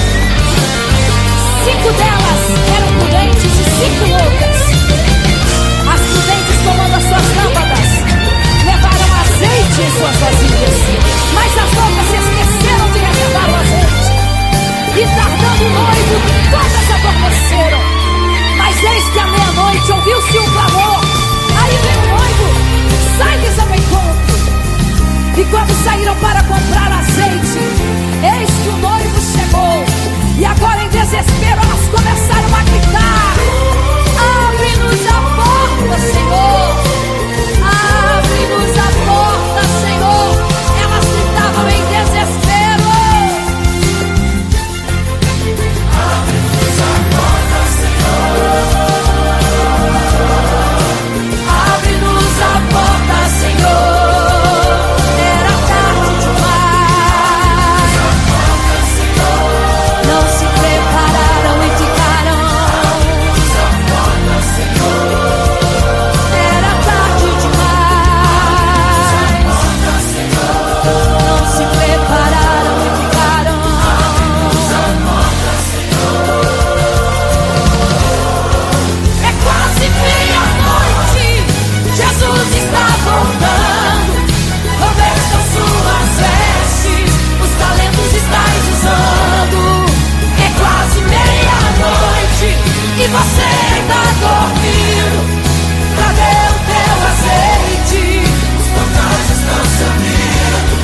5 delas eram prudentes e 5 loucas. As prudentes, tomando as suas lâmpadas, levaram azeite em suas vasilhas, mas as loucas se esqueceram de reservar o azeite. E tardando o noivo, todas adormeceram. Mas eis que à meia-noite ouviu-se um clamor, aí vem o noivo, sai-lhes ao encontro. E quando saíram para comprar azeite, eis que o noivo chegou. E agora em desespero elas começaram a gritar: abre-nos a porta, Senhor! Abre-nos a porta, Senhor! Elas gritavam em desespero. Abre-nos a porta, Senhor! Abre-nos a porta, Senhor! Era tarde demais. Não se prepararam e ficaram. Era tarde demais. Não se prepararam e ficaram. É quase meia-noite, Jesus está voltando. Como estão suas vestes? Os talentos estáis usando. É quase meia-noite e você ainda dormindo. Cadê o teu azeite? Os portais estão se abrindo.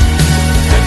É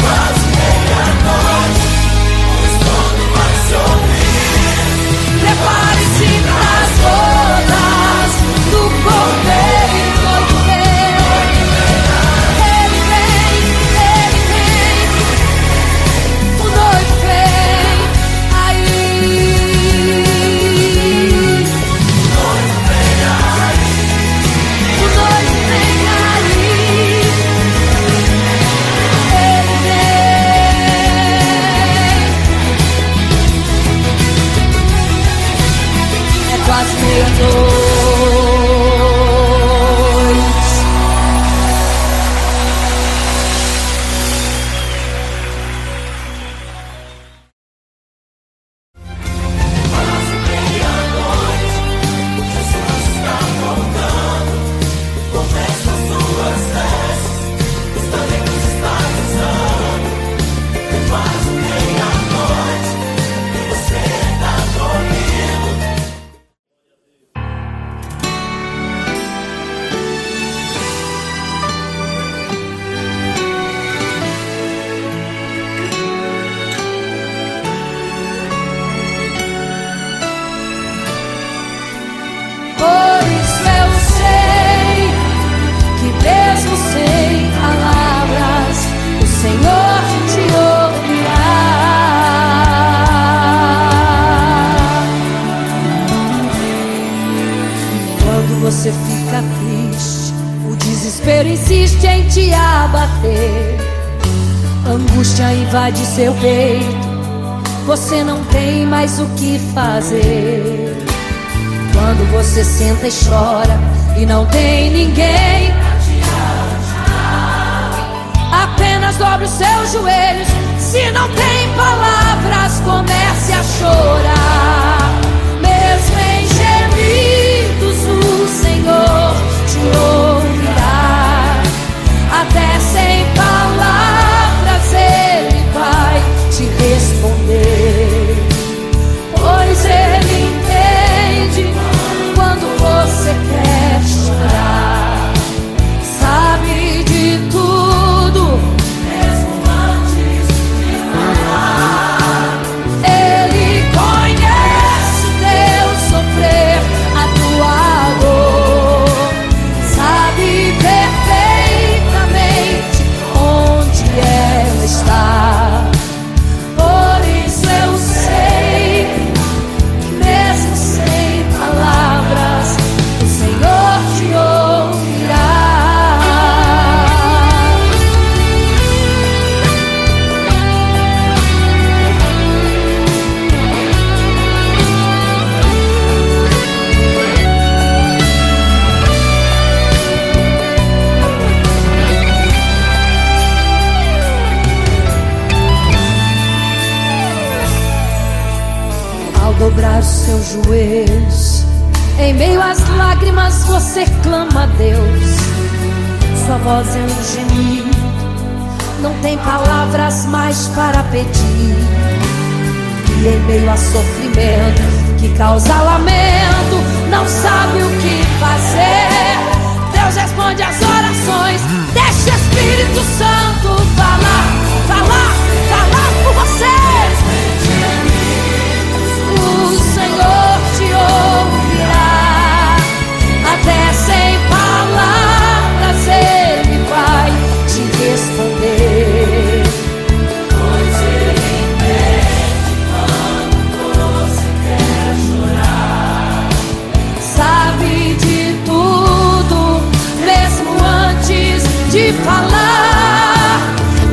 bater, angústia invade seu peito, você não tem mais o que fazer. Quando você senta e chora e não tem ninguém pra te ajudar, apenas dobre os seus joelhos. Se não tem palavras, comece a chorar. Mesmo em gemidos, o Senhor te ouvirá. Até sem palavras Ele vai te responder, pois Ele entende quando você quer chorar. Sabe de tudo, mesmo antes de falar. Ele conhece o teu sofrer, a tua dor. Sabe perfeitamente onde ela está. Por isso eu sei que mesmo sem palavras o Senhor te ouvirá. Ao dobrar os seus joelhos, em meio às lágrimas você clama a Deus. Sua voz é um gemido, não tem palavras mais para pedir. E em meio a sofrimento que causa lamento, não sabe o que fazer. Deus responde às orações. Deixa o Espírito Santo falar, falar, falar por você. O Senhor te ouvirá. Até sem palavras Ele vai te responder, pois Ele entende quando você quer chorar. Sabe de tudo, mesmo antes de falar.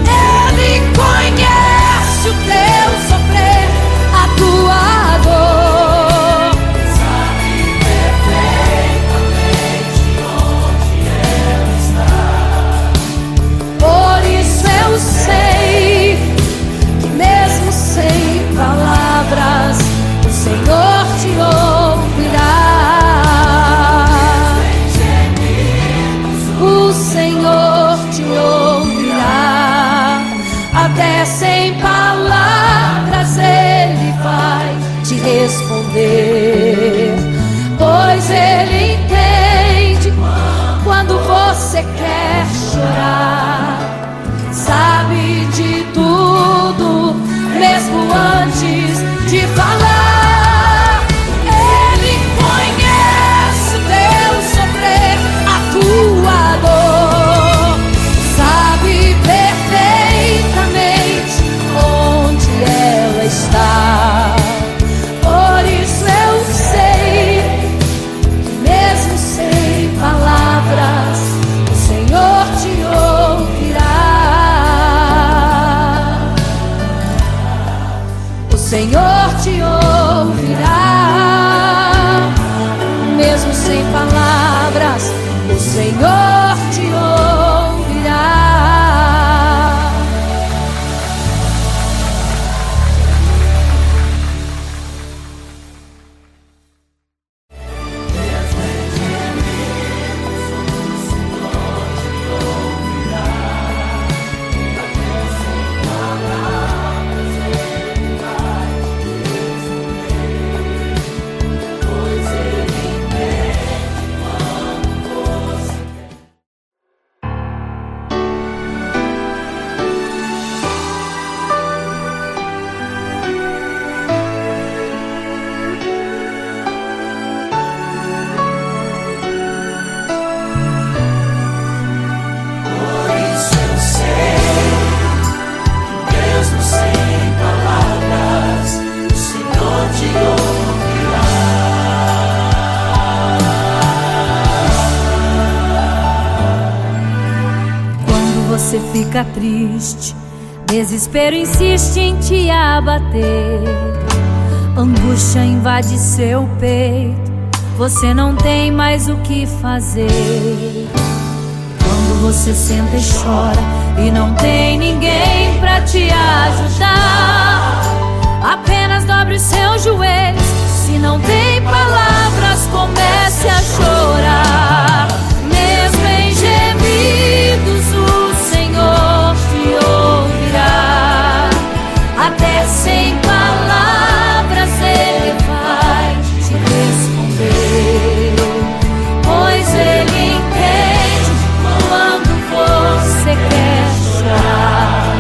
Ele conhece o teu sofrer, a tua dor. Sabe perfeitamente onde ela está. Por isso eu sei que mesmo sem palavras o Senhor te ouvirá. O Senhor te ouvirá. Até sem palavras Ele vai te responder, pois Ele entende quando você quer chorar. Sabe de tudo, mesmo antes de falar. Ele conhece o teu sofrer, a tua dor. Sabe perfeitamente onde ela está. Por isso eu sei que mesmo sem palavras o Senhor te ouvirá. O Senhor te ouvirá. Mesmo sem palavras o Senhor te ouvirá. fica triste, desespero insiste em te abater, angústia invade seu peito, você não tem mais o que fazer. Quando você senta e chora e não tem ninguém pra te ajudar, apenas dobre os seus joelhos. Se não tem palavras, comece a chorar. Mesmo em gemidos, o Senhor te ouvirá. Até sem palavras Ele vai te responder, pois Ele entende quando você quer chorar.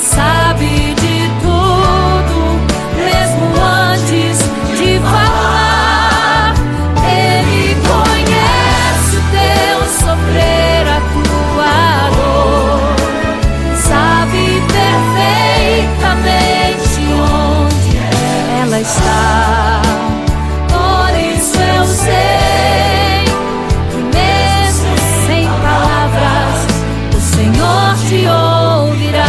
Sabe de tudo, mesmo antes de falar. Ele conhece o teu sofrer, a tua dor. Sabe perfeitamente onde ela está. Por isso eu sei que mesmo sem palavras o Senhor te ouvirá.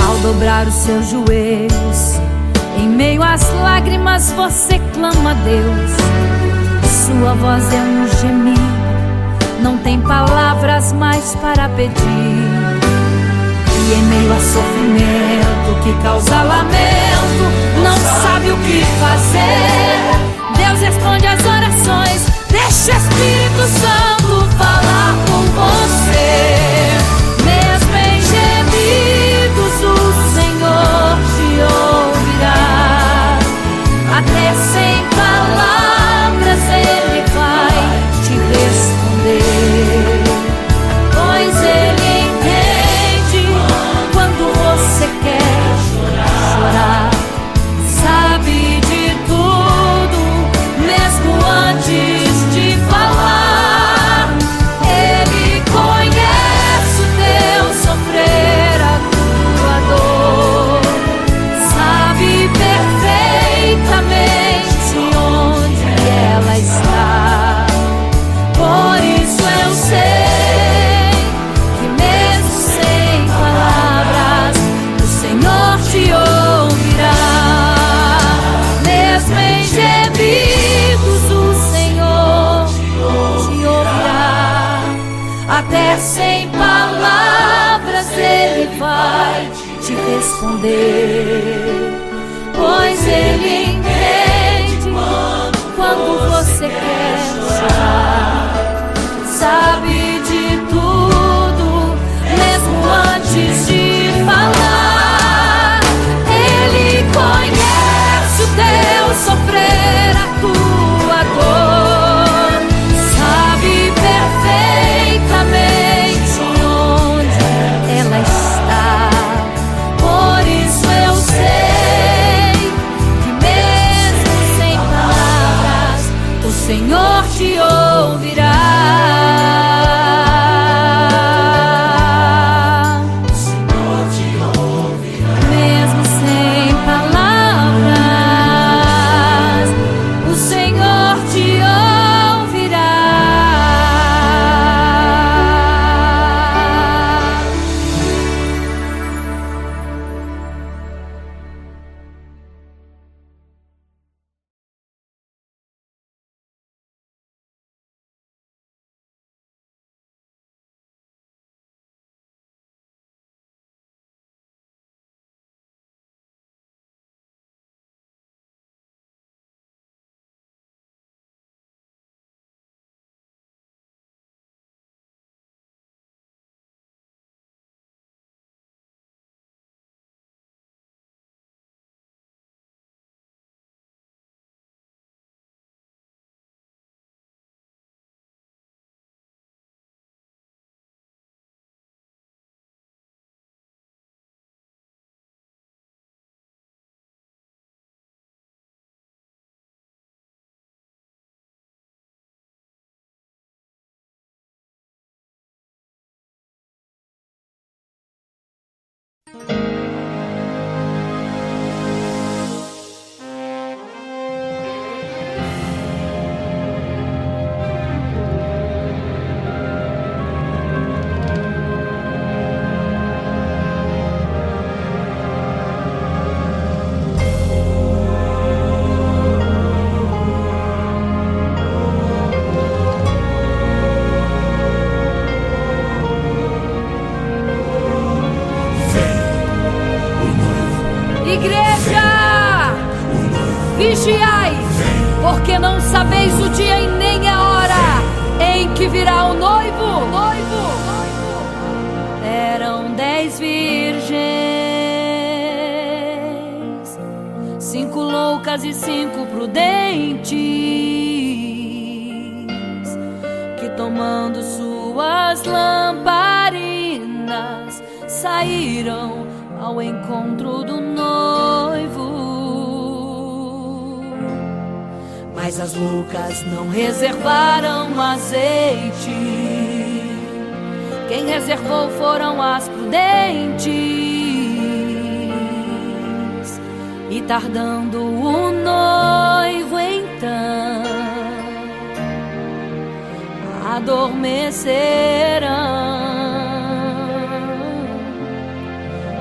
Ao dobrar os seus joelhos, em meio às lágrimas você clama a Deus. Sua voz é um gemido, não tem palavras mais para pedir. E em meio a sofrimento que causa lamento, não sabe o que fazer. Deus responde às orações, deixa o Espírito Santo falar com você. Mesmo em gemidos o Senhor te ouvirá. Até sem palavras Ele vai te responder, pois Ele entende quando você quer chorar. Sabe de tudo, mesmo antes de falar. Ele conhece o teu sofrer, a tua dor. Sabe perfeitamente onde ela está. Por isso eu sei que mesmo sem palavras o Senhor te ouvirá. Mesmo em gemidos o Senhor te ouvirá. Até sem palavras Ele vai te responder, pois Ele entende quando você quer chorar. Sabe de tudo, mesmo antes de falar. Ele conhece o teu sofrer, a tua dor. Sabe perfeitamente onde ela está. Por isso eu sei que mesmo sem palavras o Senhor vigiai, porque não sabeis o dia e nem a hora em que virá o noivo. Eram 10 virgens, 5 loucas e 5 prudentes, que tomando suas lamparinas saíram ao encontro do noivo. Mas as loucas não reservaram azeite. Quem reservou foram as prudentes. E tardando o noivo então, adormecerão.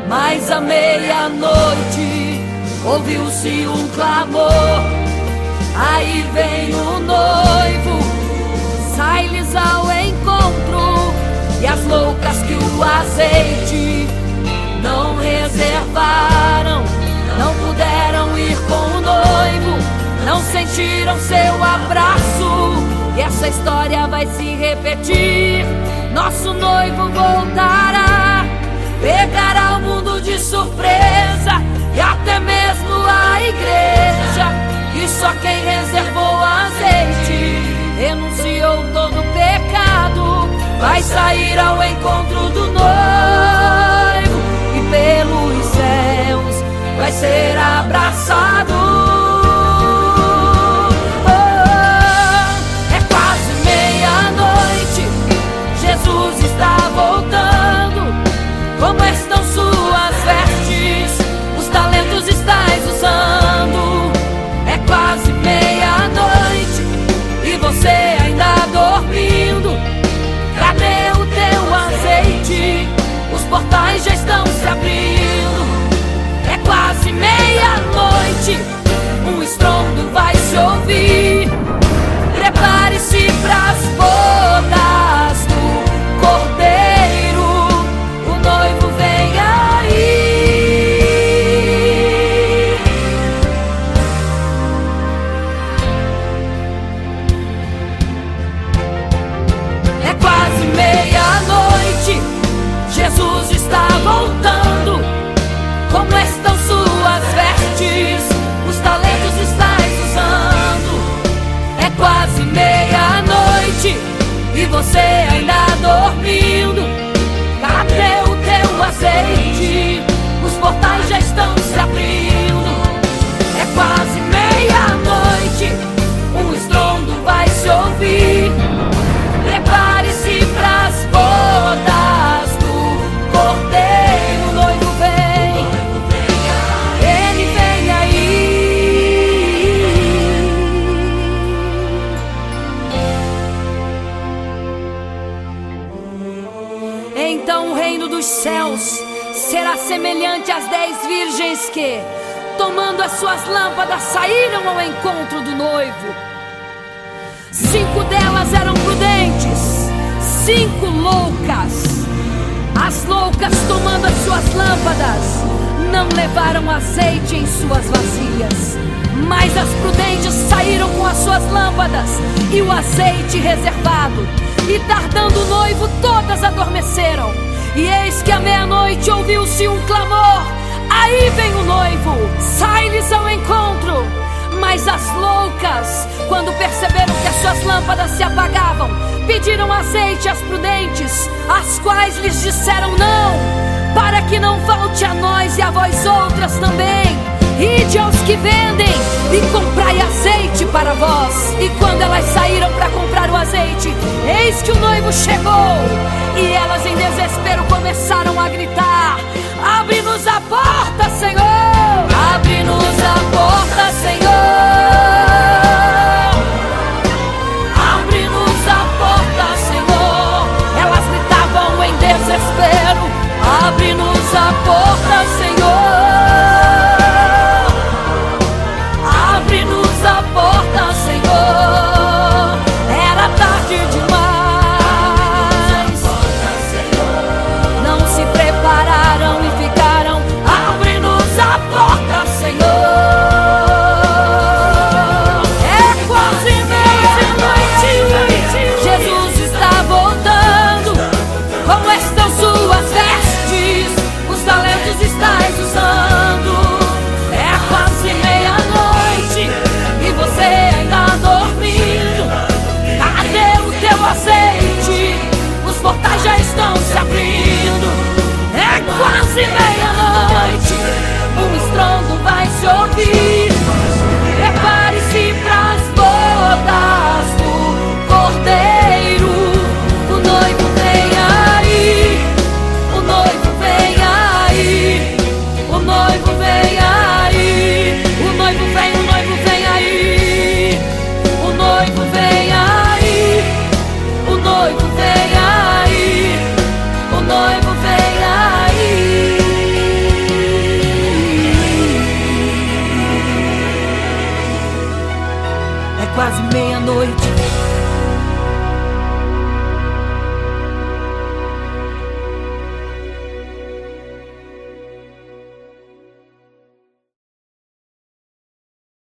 Mas à meia-noite ouviu-se um clamor: aí vem o noivo, sai-lhes ao encontro. E as loucas que o azeite não reservaram, não puderam ir com o noivo, não sentiram seu abraço. E essa história vai se repetir. Nosso noivo voltará, pegará o mundo de surpresa, e até mesmo a igreja. E só quem reservou azeite, renunciou todo o pecado, vai sair ao encontro do noivo, e pelos céus vai ser abraçado. É quase meia-noite, Jesus está voltando. Como estão suas vestes? Os talentos estais usando. É quase meia-noite e você ainda dormindo. Cadê o teu azeite? Os portais já estão se abrindo. É quase meia-noite, um estrondo vai se ouvir. Prepare-se pras bodas do Cordeiro, o noivo vem aí. É quase meia-noite, Jesus está voltando. Como estão suas vestes? Os talentos estais usando. É quase meia-noite e você ainda dormindo. Cadê o teu azeite? Os portais já estão se abrindo. É quase meia-noite, um estrondo vai se ouvir. Prepare-se pras bodas do Cordeiro, o noivo vem, ele vem aí. Então o reino dos céus será semelhante às 10 virgens que, tomando as suas lâmpadas, saíram ao encontro do noivo. 5 delas eram prudentes, 5 loucas. As loucas, tomando as suas lâmpadas, não levaram azeite em suas vasilhas. Mas as prudentes saíram com as suas lâmpadas e o azeite reservado. E tardando o noivo, todas adormeceram. E eis que à meia-noite ouviu-se um clamor: aí vem o noivo, sai-lhes ao encontro. Mas as loucas, quando perceberam que as suas lâmpadas se apagavam, pediram azeite às prudentes, as quais lhes disseram: não, para que não falte a nós e a vós outras também. Ide aos que vendem e comprai azeite para vós. E quando elas saíram para comprar o azeite, eis que o noivo chegou. E elas em desespero começaram a gritar: abre-nos a porta, Senhor! Abre-nos a porta, Senhor! Abre-nos a porta, Senhor! Elas gritavam em desespero: abre-nos a porta, Senhor! Abre-nos a porta, Senhor! Era tarde demais. Não se prepararam e ficaram: abre-nos a quase meia-noite, um estrondo vai se ouvir. Prepare-se pras bodas do Cordeiro. O noivo vem aí, o noivo vem aí, o noivo vem aí, o noivo vem aí, o noivo vem aí, o noivo vem aí, o noivo vem aí. É quase meia-noite,